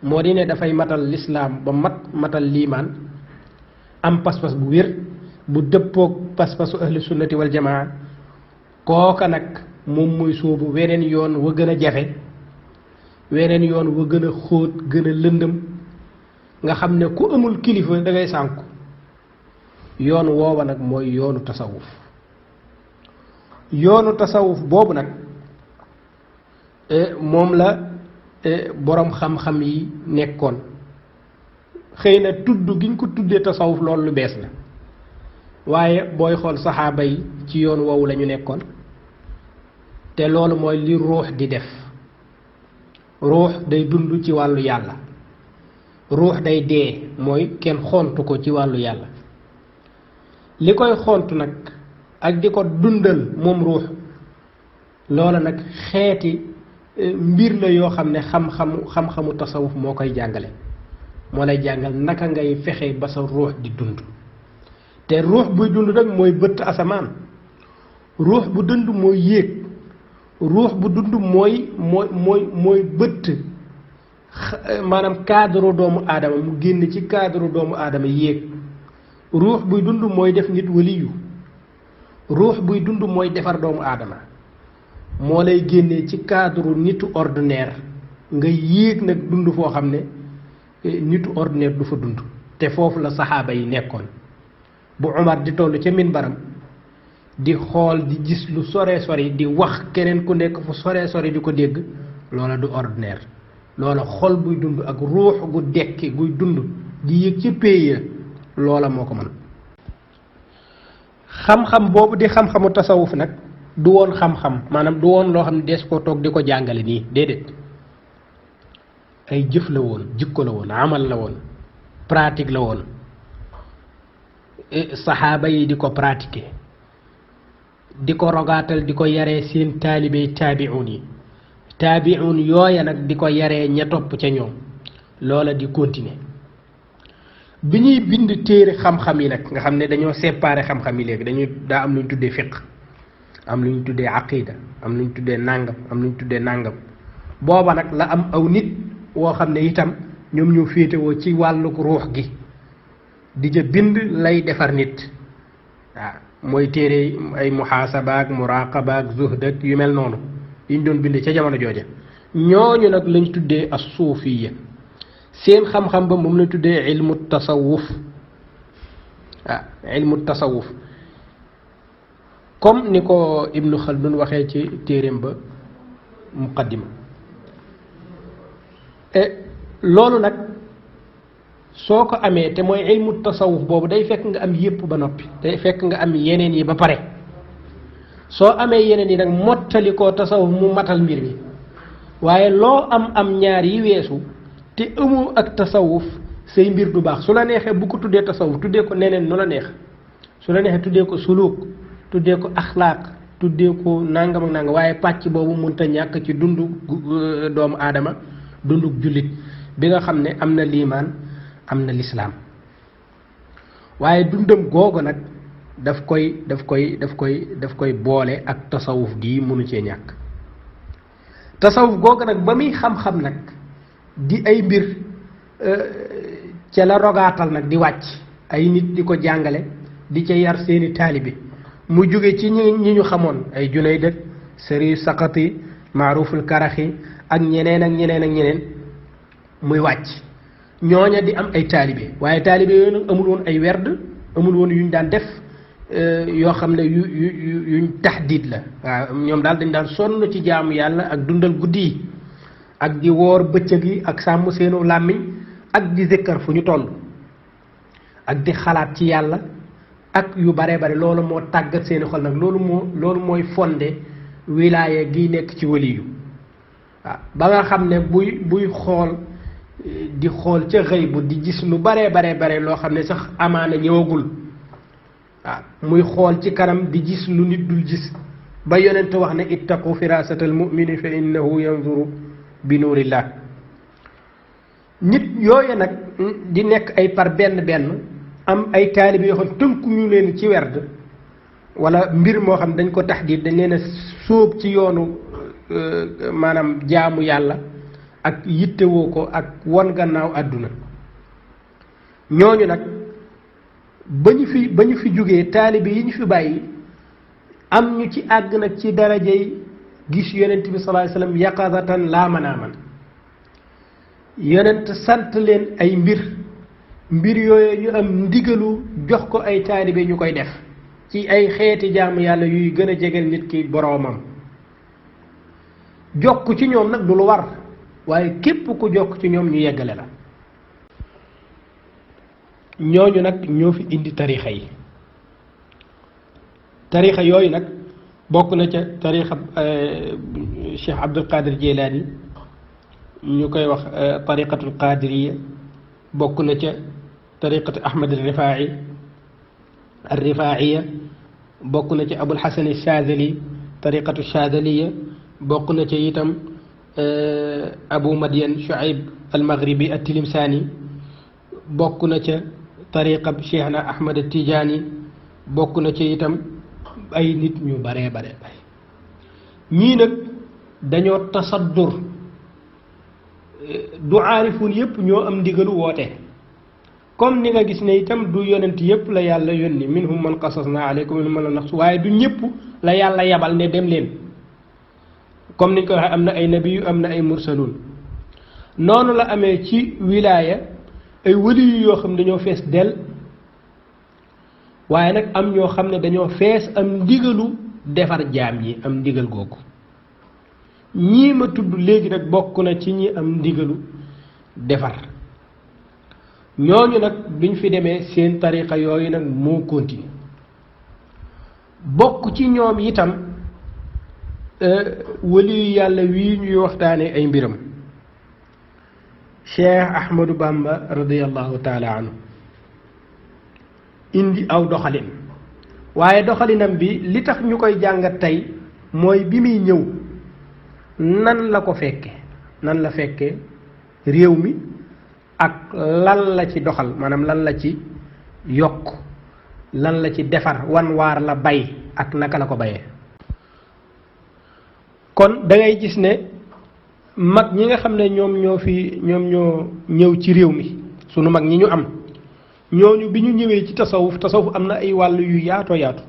moo di ne dafay matal lislaam ba matal liimaan am pas-pas bu wér bu dëppoog pas-pasu ahlu sunnati wal jamaa kooka nag moom mooy sóobu weneen yoon wa gën a jafe weneen yoon wa gën a xóot gën a lëndëm nga xam ne ku amul kilifa da ngay sànku yoon woowa nag mooy yoonu tasawuf boobu nag moom la boroom xam-xam yi nekkoon xëy na tudd giñ ko tuddee tasawuf loolu lu bees la waaye booy xool saxaaba yi ci yoon woowu la ñu nekkoon te loolu mooy li ruux di def ruux day dund ci wàllu yàlla ruux day dee mooy kenn xontu ko ci wàllu yàlla li koy xontu nag ak di ko dundal moom ruux loola nag xeeti mbir la yoo xam ne xam-xamu tasawuf moo koy jàngale moo lay jàngal naka ngay fexe ba sa ruux di dund te ruux buy dund nag mooy bëtt asamaan ruux bu dund mooy yéeg ruux bu dund mooy bëtt maanaam cadre doomu aadama mu génn ci cadre doomu aadama yéeg ruux buy dund mooy def nit waliyu ruux buy dund mooy defar doomu aadama moo lay génnee ci cadre nitu ordinaire nga yéeg nag dund foo xam ne nitu ordinaire du fa dund te foofu la saxaaba yi nekkoon bu Umar di toll ca minbaram di xool di gis lu sore sori di wax keneen ku nekk fu sore sori di ko dégg loola du ordinaire loola xol buy dund ak ruux gu dekki guy dund di yëg ca péya loola moo ko mën xam-xam boobu di xam-xamu tasawuf nag du woon xam-xam maanaam du woon loo xam ne dees koo toog di ko jàngale nii déedéet ay jëf la woon jikko la woon amal la woon pratique la woon saxaaba yi di ko pratiquer di ko rogaatal di ko yaree seen taalibey taabi'un yooya nag di ko yaree ña topp ca ñoom loola di continuer bi ñuy bind téere xam-xam yi nag nga xam ne dañoo séparer xam-xam yi léegi daa am lu ñu tuddee fiqh am lu ñu tuddee aqida am lu ñu tuddee nàngam am lu ñu tuddee nàngam booba nag la am aw nit woo xam ne itam ñoom ñoo féetewoo ci wàlluk ruux gi di ja bind lay defar nit waaw mooy téere ay muhaasabaak muraqabaak zuhdak yu mel noonu yi ñu doon bind ca jamono jooja ñooñu nag lañ tuddee as-suufiyya seen xam-xam ba moom lañ tuddee ilmu tasawuf ilmu tasawuf comme ni ko Ibnu Khaldun waxee ci téereem ba muqaddima loolu nag soo ko amee te mooy ilmu tasawuf boobu day fekk nga am yépp ba noppi day fekk nga am yeneen yi ba pare soo amee yeneen yi nag mottali koo tasawuf mu matal mbir mi waaye loo am ñaar yi weesu te amoo ak tasawuf say mbir du baax su la neexee bu ko tuddee tasawuf tuddee ko neneen nu la neex su la neexee tuddee ko suluk tuddee ko axlaaq tuddee ko nangam ak nangam waaye pàcc boobu mënta ñàkk ci dundu doomu aadama dundu jullit bi nga xam ne am na liimaan am na lislaam waaye dundam googu nag daf koy boole ak tasawuf gii mënu cee ñàkk tasawuf googu nag ba muy xam-xam nag di ay mbir ca la rogaatal nag di wàcc ay nit di ko jàngale di ca yar seeni taalibe mu jóge ci ñi ñu xamoon ay Junayd ak Sari Saqati Maaruful Karaxi ak ñeneen muy wàcc ñooña di am ay taalibe waaye taalibe yooyu nag amul woon ay werd amul woon yuñ daan def yoo xam ne yuñ taxdiid la waaw ñoom daal dañ daan sonn ci jaamu yàlla ak dundal guddi yi ak di woor bëccëg yi ak sàmm seenu làmmiñ ak di zikkar fu ñu toll ak di xalaat ci yàlla ak yu bare bare loolu moo tàggat seeni xol nag loolu mooy fonde wilaaya gi nekk ci waliyu waaw ba nga xam ne buy xool di xool ca xëy bu di gis lu bare loo xam ne sax amaana ñëwagul waaw muy xool ci kanam di gis lu nit dul gis ba yonent wax ne ittaqu firasata al mumini fa innahu yanzuru bi nuurillah nit yooyu nag di nekk ay par benn am ay taalibe yoo xam tënku ñu leen ci werd wala mbir moo xam dañ ko taxdiid dañ leen a sóob ci yoonu maanaam jaamu yàlla ak yittewoo ko ak won gannaaw àdduna ñooñu nag ba ñu fi jógee taalibe yi ñu fi bàyyi am ñu ci àgg nag ci darajey gis yonent bi sallallahu alayhi wasallam yaqazatan laa manaaman yonent sant leen ay mbir yooyu ñu am ndigalu jox ko ay taalibe ñu koy def ci ay xeeti jaamu yàlla yuy gën a jegeel nit ki boroomam jokk ci ñoom nag du lu war waaye képp ku jokk ci ñoom ñu yeggale la ñooñu nag ñoo fi indi tarixa yi tarixa yooyu nag bokk na ca tarixa Cheikh Abdul Qadir Jilani ñu koy wax tariqatul qadiriya bokk na ca tariqatu Ahmad al Rifaa'iya bokk na ca Abul Hasan al Shaadili tariqatu Shaadiliya bokk na ca itam Abu Madyan Shuayb al Maghribi al Tilimsaani bokk na ca tariqa Cheikhna Ahmad al Tijaani bokk na ca itam ay nit ñu bare ñii nag dañoo tasaddur du aarifuun yépp ñoo am ndigalu woote comme ni nga gis ne itam du yonent yépp la yàlla yónni minhum man qasasna alaykum minhum man lam naqsus waaye du ñépp la yàlla yabal ne dem leen comme niñ ko waxee am na ay nabiyu am na ay mursaluun noonu la amee ci wilaaya ay waliyu yoo xam ne dañoo fees del waaye nag am ñoo xam ne dañoo fees am ndigalu defar jaam yi am ndigal googu ñii ma tudd léegi nag bokk na ci ñi am ndigalu defar ñooñu nag biñ fi demee seen tariqa yooyu nag moo continue bokk ci ñoom itam waliyu yàlla wii ñuy waxtaane ay mbiram Cheikh Ahmadou Bamba radiyallahu taala anhu indi aw doxalin waaye doxalinam bi li tax ñu koy jàngat tey mooy bi muy ñëw nan la ko fekke nan la fekke réew mi ak lan la ci doxal maanaam lan la ci yokk lan la ci defar wan waar la bay ak naka la ko bayee kon da ngay gis ne mag ñi nga xam ne ñoom ñoo ñëw ci réew mi sunu mag ñi ñu am ñooñu bi ñu ñëwee ci tasawuf am na ay wàll yu yaatoo yaatu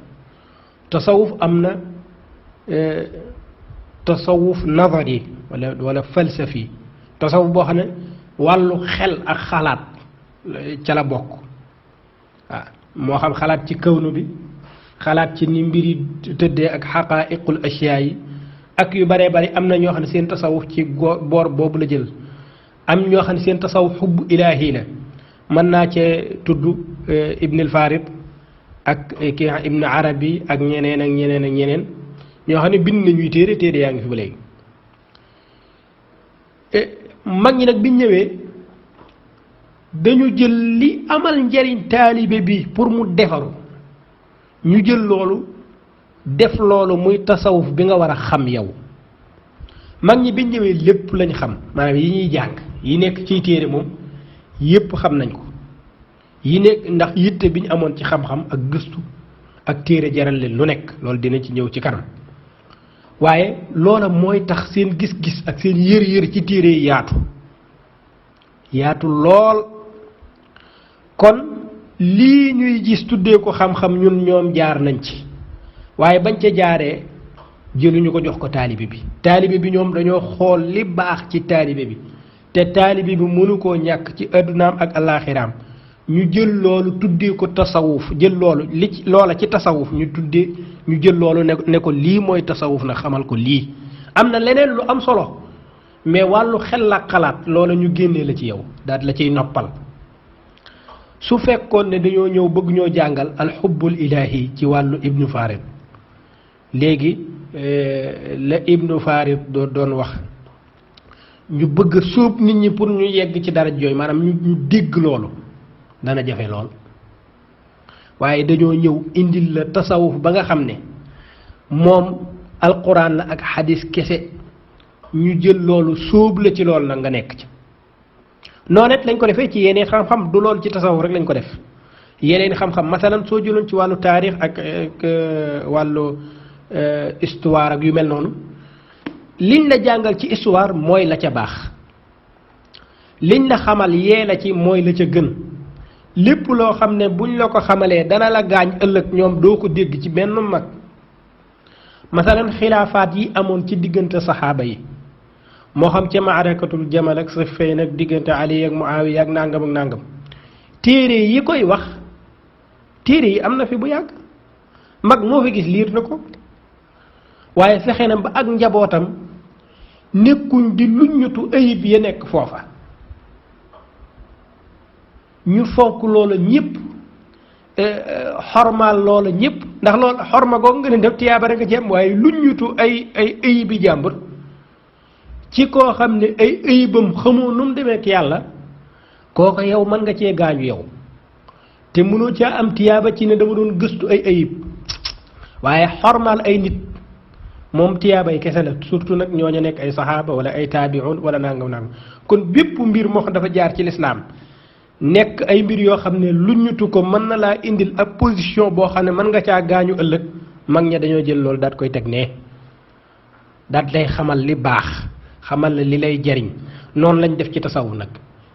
tasawuf am na tasawuf nazari wala falsafi tasawuf boo xam ne wàllu xel ak xalaat ca la bokk waaw moo xam xalaat ci kawnu bi xalaat ci ni mbiri tëddee ak xaqaa'iqul ashyaa yi ak yu baree bari am na ñoo xam ne seen tasawuf ci boor boobu la jël am ñoo xam ne seen tasawuf xubb ilaahi la mën naa cee tudd Ibn al Farid ak kii Ibn Arabi ak ñeneen ñoo xam ne bind nañuy téere yaa ngi fi ba léegi mag ñi nag biñ ñëwee dañu jël li amal njariñ taalibe bi pour mu defaru ñu jël loolu def loolu muy tasawuf bi nga war a xam yow mag ñi biñ ñëwee lépp lañ xam maanaam yi ñuy jàng yi nekk ciy téere moom yépp xam nañ ko yi nekk ndax yitte bi ñu amoon ci xam-xam ak gëstu ak téere jaral leen lu nekk loolu dina ci ñëw ci kanam waaye loola mooy tax seen gis-gis ak seen yër ci téere yi yaatu lool kon lii ñuy gis tuddee ko xam-xam ñoom jaar nañ ci waaye bañ ca jaaree jëluñu ko jox ko taalibe bi ñoom dañoo xool li baax ci taalibe bi te taalibe bi mënu koo ñàkk ci addunaam ak alaaxiraam ñu jël loolu tuddee ko tasawuf jël loolu loola ci tasawuf ñu jël loolu ne ko lii mooy tasawuf na xamal ko lii am na leneen lu am solo mais wàllu xel ak xalaat loola ñu génnee la ci yow daal la ciy noppal su fekkoon ne dañoo ñëw bëgg ñoo jàngal alxubbul ilaahi ci wàllu Ibnu Farid léegi la Ibnu Farid doon wax ñu bëgg a sóob nit ñi pour ñu yegg ci dara jooy maanaam ñu dégg loolu dana jafe lool waaye dañoo ñëw indil la tasawuf ba nga xam ne moom alquran la ak xadis kese ñu jël loolu sóob la ci loolu nag nga nekk ci noonu it lañ ko defee ci yeneen xam-xam du loolu ci tasawuf rek lañ ko def yeneen xam-xam masalan soo jëloon ci wàllu taarix ak wàllu histoire ak yu mel noonu liñ la jàngal ci histoire mooy la ca baax liñ la xamal yee la ci mooy la ca gën lépp loo xam ne buñ la ko xamalee dana la gaañ ëllëg ñoom doo ko dégg ci benn mag masalan xilaafaat yi amoon ci diggante saxaaba yi moo xam ca maarakatul jamal ak Siffin ak diggante Ali ak Muawiya ak nangam téere yi koy wax téere yi am na fi bu yàgg mag moo fi gis liir na ko waaye fexe na ba ak njabootam nekkuñ di luññutu ayib ya nekk foofa ñu fonk loola ñëpp xormaal loola ñëpp ndax loolu xorma googu nga ne def tiyaaba rek nga ci am waaye luññutu ay ayibi jàmbur ci koo xam ne ay ayibam xamoo nu mu demee ak yàlla kooka yow mën nga cee gaañu yow te mënoo caa am tiyaaba ci ne dama doon gëstu ay ayib waaye xormaal ay nit moom tiyaaba yi kese la surtout nag ñooñu nekk ay saxaaba wala ay taabiun wala nangam kon bépp mbir moo xam dafa jaar ci lislaam nekk ay mbir yoo xam ne luññutu ko mën na laa indil ab position boo xam ne mën nga caa gaañu ëllëg mag ña dañoo jël loolu daat koy teg nee daat lay xamal li baax xamal la li lay jariñ noonu lañ def ci tasawuf nag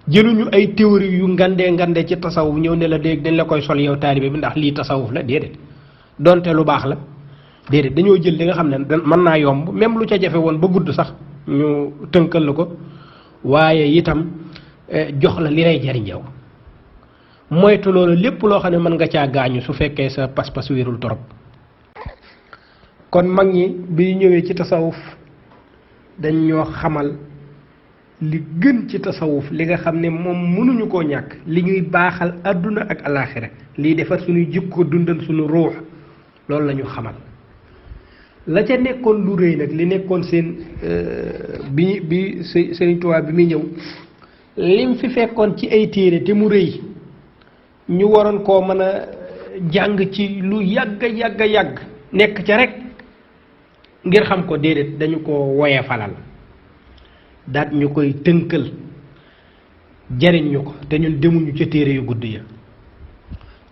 jëluñu ay théorie yu ngandee ci tasawuf ñëw ne la dégg dañ la koy sol yow taalibe bi ndax lii tasawuf la déedéet donte lu baax la déedéet dañoo jël li nga xam ne mën naa yomb même lu ca jafe woon ba gudd sax ñu tënkal la ko waaye itam jox la li lay jariñ yow moytu loolu lépp loo xam ne mën nga caa gaañu su fekkee sa pas-pas wérul torop kon mag ñi bi ñëwee ci tasawuf dañ ñoo xamal li gën ci tasawuf li nga xam ne moom mënuñu koo ñàkk li ñuy baaxal àdduna ak alaaxira liy defar suñuy jikko dundal suñu ruux loolu la ñu xamal la ca nekkoon lu rëy nag li nekkoon seen bi Sëriñ Tuubaa bi muy ñëw lim fi fekkoon ci ay téere te mu rëy ñu waroon koo mën a jàng ci lu yàgg nekk ca rek ngir xam ko déedéet dañu ko woye falal daat ñu koy tënkal jariñ ñu ko te ñun demuñu ca téere yu gudd ya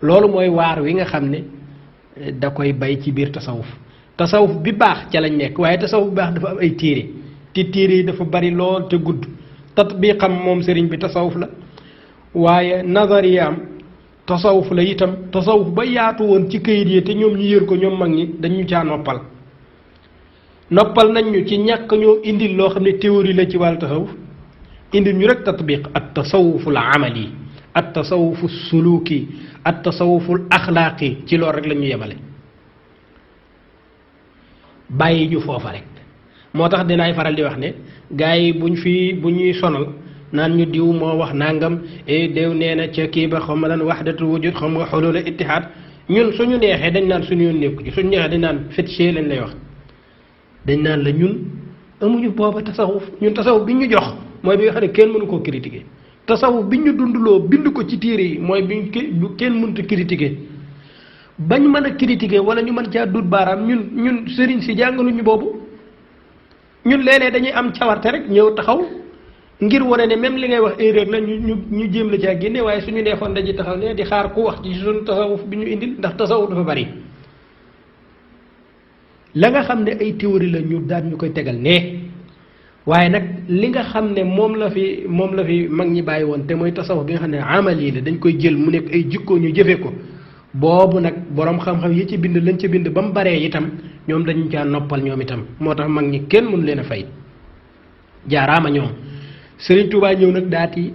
loolu mooy waar wi nga xam ne da koy bay ci biir tasawuf bi baax ca lañ nekk waaye tasawuf bi baax dafa am ay téere te téere yi dafa bari lool te gudd tatbiqam moom sëriñ bi tasawuf la waaye nazariyaam tasawuf la itam tasawuf ba yaatu woon ci këyit yi te ñoom ñu yër ko ñoom mag ñi dañu caa noppal nañ ñu ci ñàkk ñoo indil loo xam ne théorie la ci wàllu tasawuf indil ñu rek tatbiq at tasawuful amali at tasawuful suluki at tasawuful axlaaqi ci loolu rek la ñu yemale bàyyi ñu foofa rek moo tax dinaay faral di wax ne gars yi bu ñuy sonal naan ñu diw moo wax nangam déw nee na ca kii ba xam lan wahdatul wujud xam nga xulul ittihaad ñun suñu neexee dañ naan suñu yoon nekku ci suñu neexee dañ naan fétiche lañ lay wax dañ naan la ñun amuñu booba tasawuf ñun tasawuf bi ñu jox mooy bi nga xam ne kenn mënu koo critiquer tasawuf bi ñu dundloo bind ko ci téere yi mooy bi kenn mënut a critiquer bañ mën a critiquer wala ñu mën caa dut baaraam ñun sëriñ si jàngaluñu boobu ñun léeg-léeg dañuy am cawarte rek ñëw taxaw ngir wane ne même li ngay wax erreur la ñu jéem la caa génne waaye suñu neexoon dañuy taxaw ne di xaar ku wax ci suñu tasawuf bi ñu indil ndax tasawuf dafa bari la nga xam ne ay théorie la ñu daan ñu koy tegal ne waaye nag li nga xam ne moom la fi mag ñi bàyyi woon te mooy tasawuf bi nga xam ne amali la dañ koy jël mu nekk ay jikkoo ñu jëfe ko boobu nag boroom xam-xam yi ci bind lañ ca bind ba mu baree itam ñoom dañu caa noppal ñoom itam moo tax mag ñi kenn mënu leen a fay jaaraama ñoom Sëriñ Tuubaa ñëw nag daati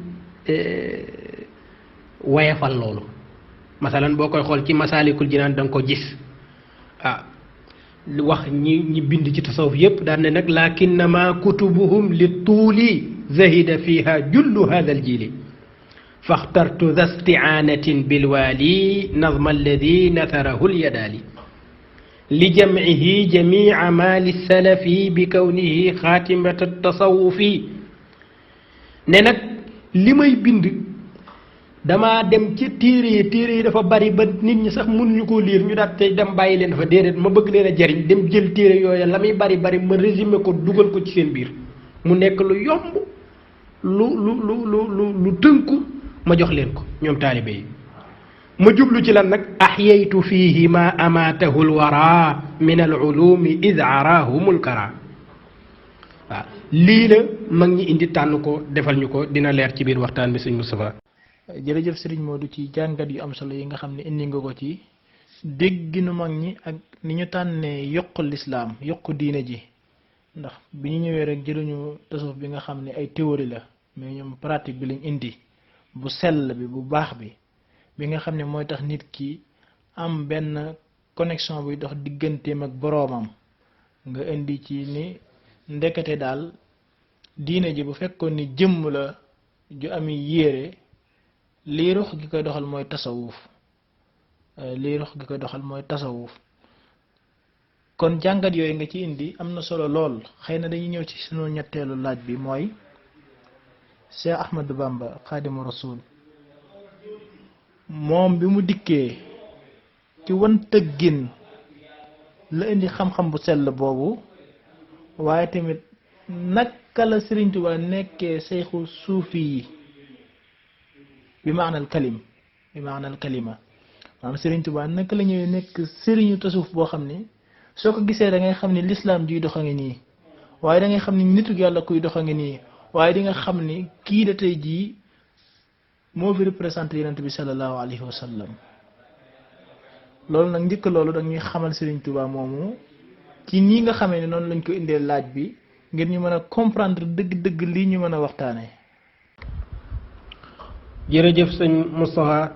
wayefal loolu masalan boo koy xool ci Masaalikul Jinaan da nga ko gis wax ñi bind ci tasawuf yépp daan ne nag lakinnama kutubuhum li tuuli zahida fiha jullu hada al jili faxtartu da stiaanatin bilwaali nazma alladi natharahu lyadaali li jamcihi jamica maali salafi bi kawnihi xaatimata tasawufi ne nag li may bind damaa dem ci téere yi dafa bari ba nit ñi sax mënuñu koo liir ñu daal tey dem bàyyi leen fa déedéet ma bëgg leen a jariñ dem jël téere yooyu la muy bari ma résumé ko dugal ko ci seen biir mu nekk lu yomb lu tënku ma jox leen ko ñoom taalibe yi ma jublu ci lan nag axyaytu fihi ma amaatahu lwara min alulumi id araahumul kara waaw lii la mag ñi indi tànn ko defal ñu ko dina leer ci biir waxtaan bi sëñ Moustapha. jërëjëf Serigne Modou ci jàngat yu am solo yi nga xam ne indi nga ko ci dégginu mag ñi ak ni ñu tànnee yokk lislaam yokk diine ji ndax bi ñu ñëwee rek jëluñu tasawuf bi nga xam ne ay théorie la mais ñoom pratique bi lañ indi bu sell bi bu baax bi nga xam ne mooy tax nit ki am benn connexion buy dox digganteem ak boroomam nga indi ci ni ndekete daal diine ji bu fekkoon ni jëmm la ju ami yére lii ruux gi koy doxal mooy tasawuf kon jàngat yooyu nga ci indi am na solo lool. xëy na dañuy ñëw ci sunu ñetteelu laaj bi mooy Cheikh Ahmadou Bamba Xaadimu Rasul moom bi mu dikkee ci wan tëggin la indi xam-xam bu sell boobu waaye tamit naka la Sëriñ Tuubaa nekkee seyxu suufi yi bi maanal kalima maanaam Sëriñ Tuubaa naka la ñëwee nekk sëriñu tasawuf boo xam ne soo ko gisee da ngay xam ni lislaam juy dox a ngi nii waaye da ngay xam ni nitu yàlla kuy dox a ngi nii waaye di nga xam ni kii da tey jii moo fi représenté yonent bi sallallahu alayhi wa sallam loolu nag njëkk loolu dañuy xamal Sëriñ Tuubaa moomu ci nii nga xamee ne noonu lañ ko indee laaj bi ngir ñu mën a comprendre dëgg-dëgg lii ñu mën a waxtaanee. jërëjëf sëñ Moustapha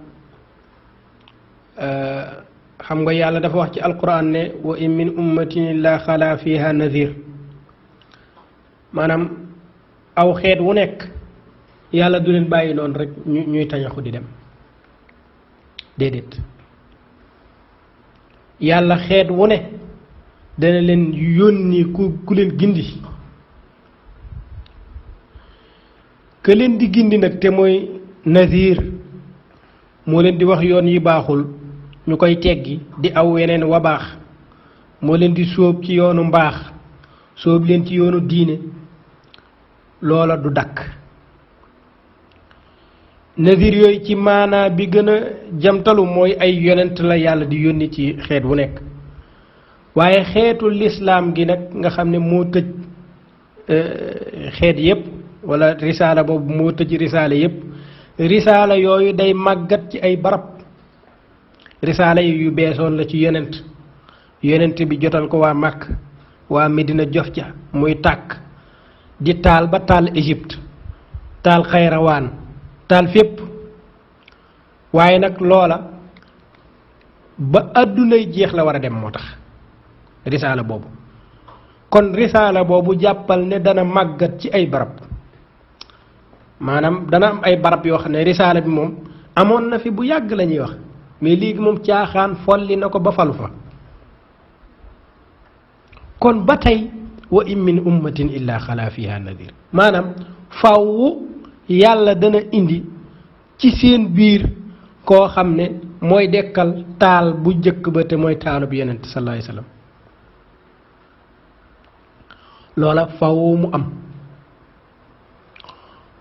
xam nga yàlla dafa wax ci alquran ne wa in min ummatin illa xala fiha nadir maanaam aw xeet wu nekk yàlla du leen bàyyi noonu rek ñuy tañaxu di dem déedéet yàlla xeet wu ne dana leen yónni ku leen gindi ke leen di gindi nag te mooy nadir moo leen di wax yoon yi baaxul ñu koy teggi di aw weneen wa baax moo leen di sóob ci yoonu mbaax sóob leen ci yoonu diine loola du dakk nadir yooyu ci maanaa bi gën a jamtalu mooy ay yonent la yàlla di yónni ci xeet wu nekk waaye xeetu lislaam gi nag nga xam ne moo tëj xeet yépp wala risaala boobu moo tëj risaala yépp risaala yooyu day màggat ci ay barab risaala yi yu beesoon la ci yonent bi jotal ko waa Màkk waa Medina jof ca muy tàkk di taal ba taal Égypte taal Xayrawaan taal fépp waaye nag loola ba àddunay jeex la war a dem moo tax risaala boobu kon risaala boobu jàppal ne dana màggat ci ay barab maanaam dana am ay barab yoo xam ne risaala bi moom amoon na fi bu yàgg la ñuy wax mais léegi moom caaxaan folli na ko ba falu fa kon ba tey wa in min ummatin illa xala fiha nadir maanaam faaw yàlla dana indi ci seen biir koo xam ne mooy dekkal taal bu jëkk ba te mooy taalu bi yonent sallallahu alayhi wasallam loola faaw mu am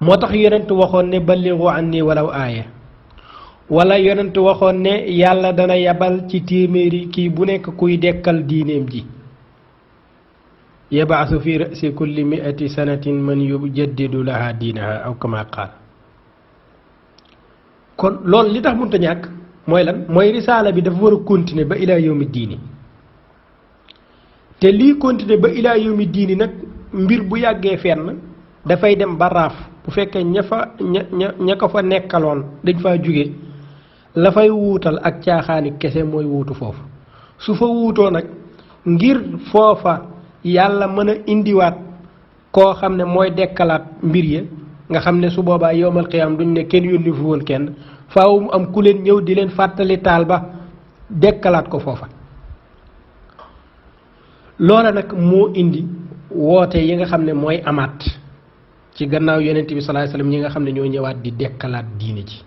moo tax yonent waxoon ne ballighu anni walaw aaya wala yonent waxoon ne yàlla dana yabal ci téeméeri kii bu nekk kuy dekkal diineem ji yabaasu fi rasi kulli miati sanatin man yujaddidu laha diinaha aw kama qaal kon loolu li tax mënta ñàkk mooy lan mooy risaala bi dafa war a continuer ba ilaa yawmi diini te lii continuer ba ilaa yawmi diini nag mbir bu yàggee fenn dafay dem ba raaf bu fekkee ña ko fa nekkaloon dañ faa jóge la fay wuutal ak caaxaani kese mooy wuutu foofu su fa wuutoo nag ngir foofa yàlla mën a indiwaat koo xam ne mooy dekkalaat mbir ya nga xam ne su boobaa yowmal qiyaam duñ ne kenn yónni fu woon kenn faaw mu am ku leen ñëw di leen fàttali taal ba dekkalaat ko foofa loola nag moo indi woote yi nga xam ne mooy amaat ci gannaaw yonent bi sallallahu alayhi wasallam ñi nga xam ne ñoo ñëwaat di dekkalaat diine ji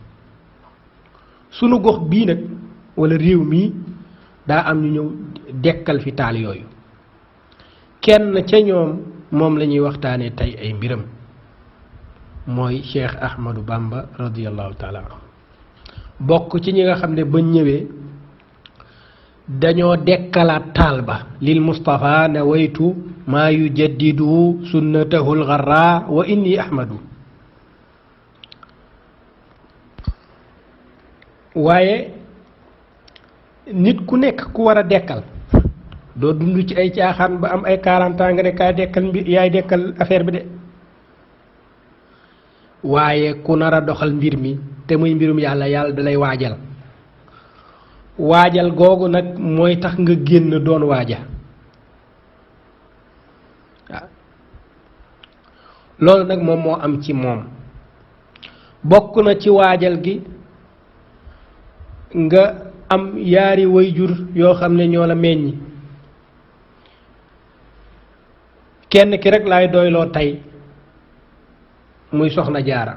sunu gox bii nag wala réew mii daa am ñu ñëw dekkal fi taal yooyu kenn ca ñoom moom la ñuy waxtaanee tey ay mbiram mooy Cheikh Ahmadou Bamba radiyallahu taala anhu bokk ci ñi nga xam ne ba ñëwee dañoo dekkalaat taal ba lil Mustafa nawaytu maa yujaddidu sunnatahu lgarra wa inni ahmadu. waaye nit ku nekk ku war a dekkal doo dund ci ay caaxaan ba am ay 40 ans nga ne kaa dekkal yaay dekkal affaire bi de, waaye ku nar a doxal mbir mi te muy mbirum yàlla, yàlla dalay waajal. waajal googu nag mooy tax nga génn doon waaja. waaw loolu nag moom moo am ci moom. bokk na ci waajal gi nga am yaari wayjur yoo xam ne ñoo la meññ. kenn ki rek laay doyloo tey muy soxna jaara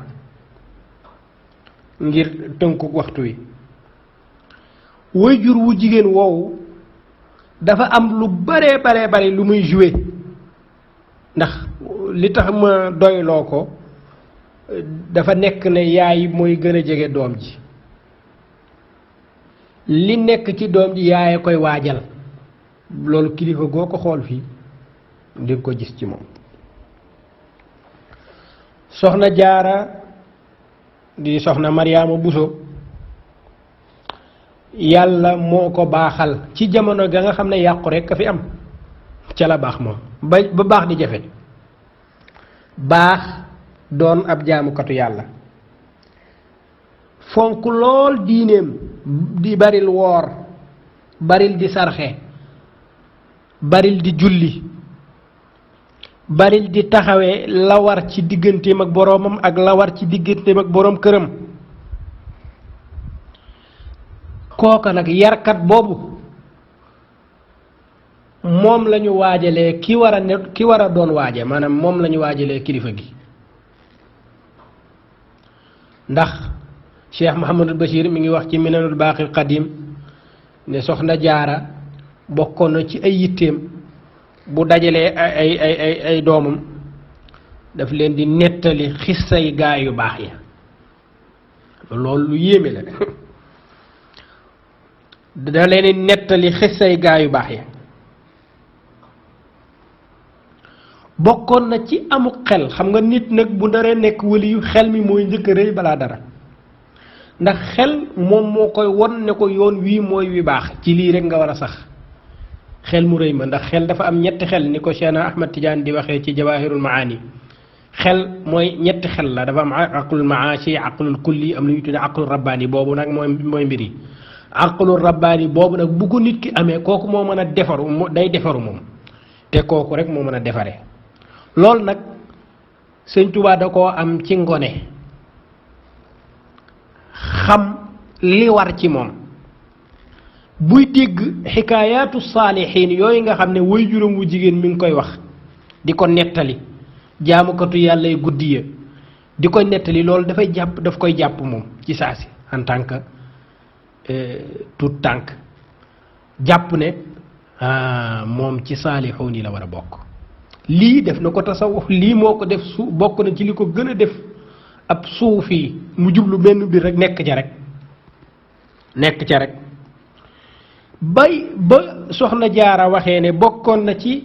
ngir tënku waxtu wi. wayjur wu jigéen woowu dafa am lu bare lu muy joué, ndax li tax ma doyloo ko dafa nekk ne yaay mooy gën a jege doom ji. li nekk ci doom ji yaay koy waajal. loolu kilifa goo ko xool fii di ko gis ci moom. soxna jaara di soxna Mariama Buso yàlla moo ko baaxal ci jamono ga nga xam ne yàqu rekk a fi am ca la baax moom ba baax di jafe. baax doon ab jaamukatu yàlla, fonk lool diineem, di baril woor, baril di sarxe, baril di julli, baril di taxawee la war ci digganteem ak boroomam ak la war ci digganteem ak boroom këram. kooka nag yarkat boobu moom la ñu waajalee ki war a doon waaje, maanaam moom la ñu waajalee kilifa gi. ndax Cheikh Mouhamadul Bachir mi ngi wax ci Minanul Baaqil Qadim ne soxna jaara bokkoon na ci ay yitteem bu dajalee ay doomam daf leen di nettali xissay gaa yu baax ya. loolu lu yéeme la. da leen di nettali xissay gaa yu baax ya. bokkoon na ci amuk xel. xam nga nit nag bu daree nekk wali yu xel mi mooy njëkk a rëy balaa dara, ndax xel moom moo koy won ne ko yoon wii mooy wi baax, ci lii rek nga war a sax. xel mu rëy ma, ndax xel dafa am ñetti xel ni ko Cheikh Ahmad Tidiane di waxee ci Jawahirul Maani. xel mooy ñetti xel la, dafa am aqlul maashi, aqlul kulli, am lu ñu tuddee aqlul rabbaani. boobu nag mooy mbir yi. aqlul rabbaani boobu nag bu ko nit ki amee, kooku moo mën a defaru, day defaru moom, te kooku rek moo mën a defaree. loolu nag Sëñ Tuubaa da koo am ci ngone, xam li war ci moom. buy dégg xikaayaatu saalixiin yooyu nga xam ne way juróom wu jigéen mi ngi koy wax di ko nettali, jaamukatu yàlla yu guddi ya di ko nettali, loolu daf koy jàpp moom ci saa si en tant que tout tànk, jàpp ne moom ci saalixuun yi la war a bokk. lii def na ko tasawuf, lii moo ko def bokk na ci li ko gën a def ab suufi. mu jublu benn biir rek nekk ca rek ba soxna jaara waxee ne bokkoon na ci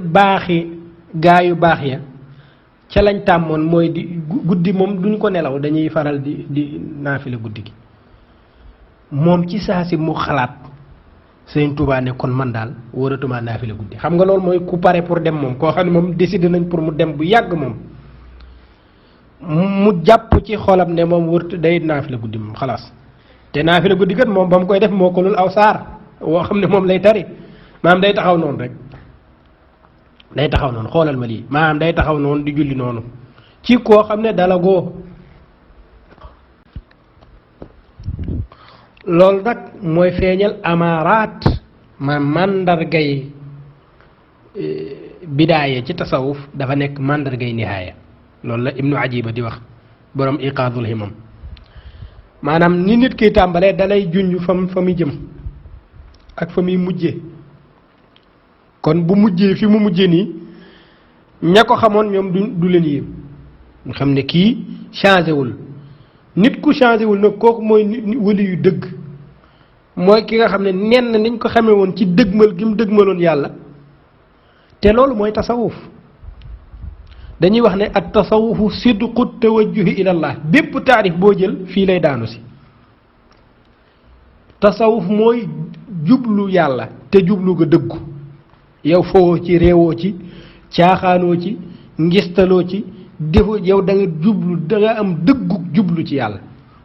baaxi gaa yu baax ya, ca lañ tàmmoon mooy di guddi moom duñ ko nelaw, dañuy faral di naafila guddi gi. moom ci saa si mu xalaat Sëñ Tuubaa ne kon man daal waratuma naafila guddi. xam nga loolu mooy ku pare pour dem moom, koo xam ne moom décidé nañ pour mu dem bu yàgg moom. mu jàpp ci xolam ne moom wërtu day naafila guddi moom xalaas. te naafila guddi kat moom ba mu koy def moo ko lul aw saar woo xam ne moom lay tari, maanaam day taxaw noonu rek. day taxaw noonu, xoolal ma lii, maanaam day taxaw noonu di julli noonu ci koo xam ne dalagoo. loolu nag mooy feeñal amaaraat ma màndargay bidaaya ci tasawuf dafa nekk màndargay nihaaya. loolu la Ibnu Ajiba di wax, borom Iqaadul Himam. maanaam ni nit kiy tàmbalee dalay junj fa muy jëm ak fa muy mujje. kon bu mujjee fi mu mujje nii ña ko xamoon ñoom du leen yéem, ñu xam ne kii changé wul, nit ku changé wul nag kooku mooy wali yu dëgg mooy ki nga xam ne nenn niñ ko xamee woon ci dëgmal gi mu dëgmaloon yàlla te loolu mooy tasawuf dañuy wax ne at tasawufu sidqu tawajjuhi ilallah bépp taarif boo jël fii lay daanu si tasawuf mooy jublu yàlla te jublu ga dëggu yow fowoo ci réewoo ci caaxaanoo ci ngistaloo ci defoo yow da nga jublu da nga am dëggug jublu ci yàlla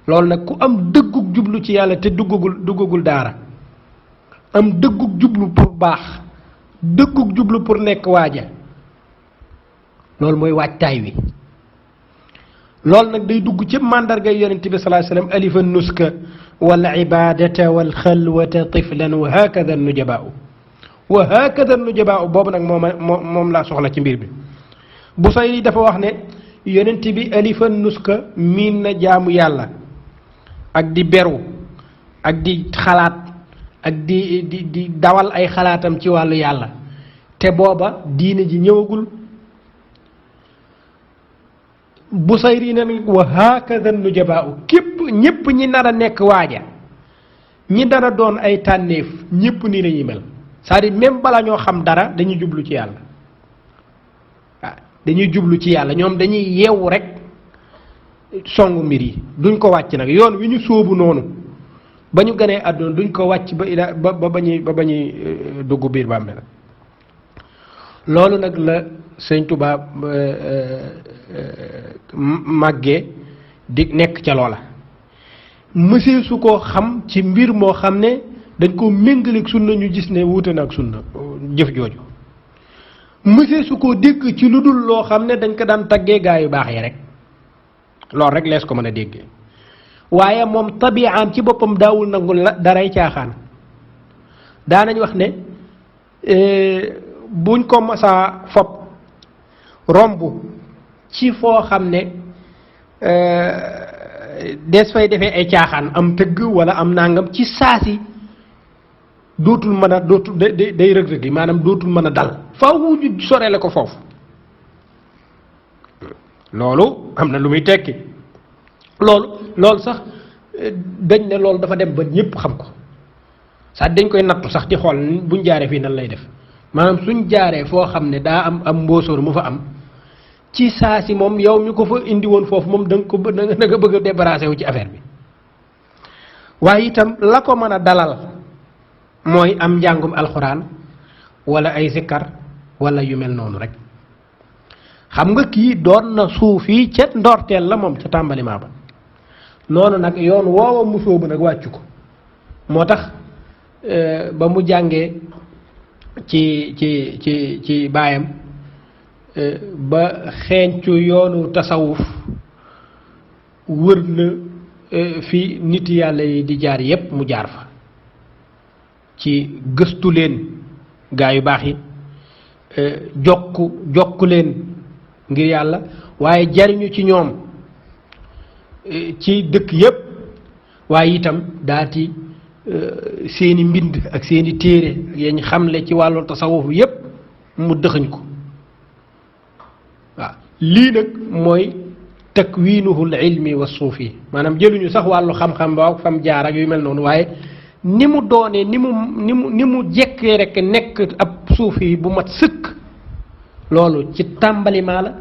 loolu nag ku am dëggug jublu ci yàlla te duggagul daara am dëggug jublu pour baax dëggug jublu pour nekk waaja loolu mooy waajtaay wi loolu nag day dugg ci màndargay yonent bi sallallahu alayhi wasallam alifa nuska wal ibadata wal xalwata tiflan wa hakada nujabaau boobu nag moom laa soxla ci mbir bi Busayri dafa wax ne yonent bi alifa nuska miin na jaamu yàlla ak di beru ak di xalaat ak di dawal ay xalaatam ci wàllu yàlla te booba diine ji ñëwagul Busayri ne wa hakada nujabaau képp ñépp ñi nar a nekk waaja ñi nar a doon ay tànneef ñépp nii la ñuy mel c'est-à-dire même bala ñoo xam dara dañuy jublu ci yàlla waaw dañuy jublu ci yàlla ñoom dañuy yeewu rek songu mbir yi duñ ko wàcc nag yoon wi ñu sóobu noonu ba ñu gënee àdduna duñ ko wàcc ba bañuy dugg biir bàmmeel loolu nag la sëñ Tuubaa màggee di nekk ca loola mësee su koo xam ci mbir moo xam ne dañ koo méngaleeg sunna ñu gis ne wuute na ak sunna jëf jooju mësee su koo dégg ci lu dul loo xam ne dañ ko daan taggee gaa yu baax yi rek loolu rek lees ko mën a déggee waaye moom tabiaam ci boppam daawul nangul la daray caaxaan daanañ wax ne buñ ko masaa fob romb ci foo xam ne des fay defee ay caaxaan am tëgg wala am nangam ci saasi dootul mën a dootul day rëg-rëg yi maanaam dootul mën a dal faaw ñu sorele ko foofu loolu am na lu muy tekki loolu sax dañ ne loolu dafa dem ba ñëpp xam ko sax dañ koy nattu sax di xool buñ jaaree fii nan lay def maanaam suñ jaaree foo xam ne daa am mbóosóor mu fa am ci saa si moom yow mi ko fa indi woon foofu moom da nga bëgg a débarrassé wu ci affaire bi waaye itam la ko mën a dalal mooy am njàngum alxuraan wala ay zikkar wala yu mel noonu rek xam nga kii doon na suufi ca ndorteel la moom ca tàmbaliment ba noonu nag yoon woowa mu sóobu nag wàccu ko moo tax ba mu jàngee ci baayam ba xeeñcu yoonu tasawuf wër na fi nit yàlla yi di jaar yépp mu jaar fa ci gëstu leen gaa yu baax yi jokku leen ngir yàlla waaye jariñu ci ñoom ci dëkk yépp waaye itam daati seeni mbind ak seeni téere ak yañ xamle ci wàllu tasawuf yépp mu dëxañ ko waaw lii nag mooy takwiinuhul ilmi wa suufi maanaam jëluñu sax wàllu xam-xam ba fam jaar ak yu mel noonu waaye ni mu doonee ni mu jekkee rek nekk ab suufi bu mat sëkk loolu ci tàmbaliment la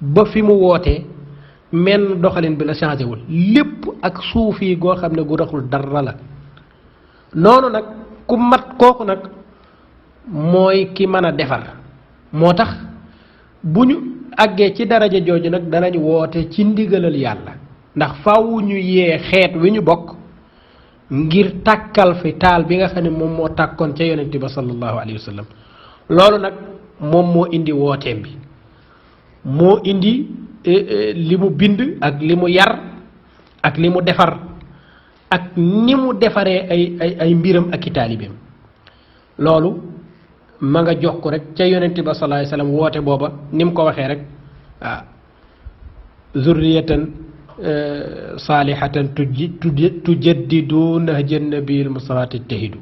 ba fi mu wootee menn doxalin bi la changé wul lépp ak suufi goo xam ne gu raxul dara la noonu nag ku mat kooku nag mooy ki mën a defar moo tax bu ñu àggee ci daraja jooju nag danañ woote ci ndigalal yàlla ndax faaw ñu yee xeet wi ñu bokk ngir tàkkal fi taal bi nga xam ne moom moo tàkkoon ca yonent ba sallallahu alayhi wa sallam loolu nag moom moo indi wooteem bi moo indi li mu bind ak li mu yar ak li mu defar ak ni mu defaree ay mbiram ak i taalibeem loolu ma nga jox ko rek ca yonent ba sallallahu alayhi wa sallam woote booba ni mu ko waxee rek waaw zurriyatan saalihatan tujaddidu nahja nabiil mustafa tahidu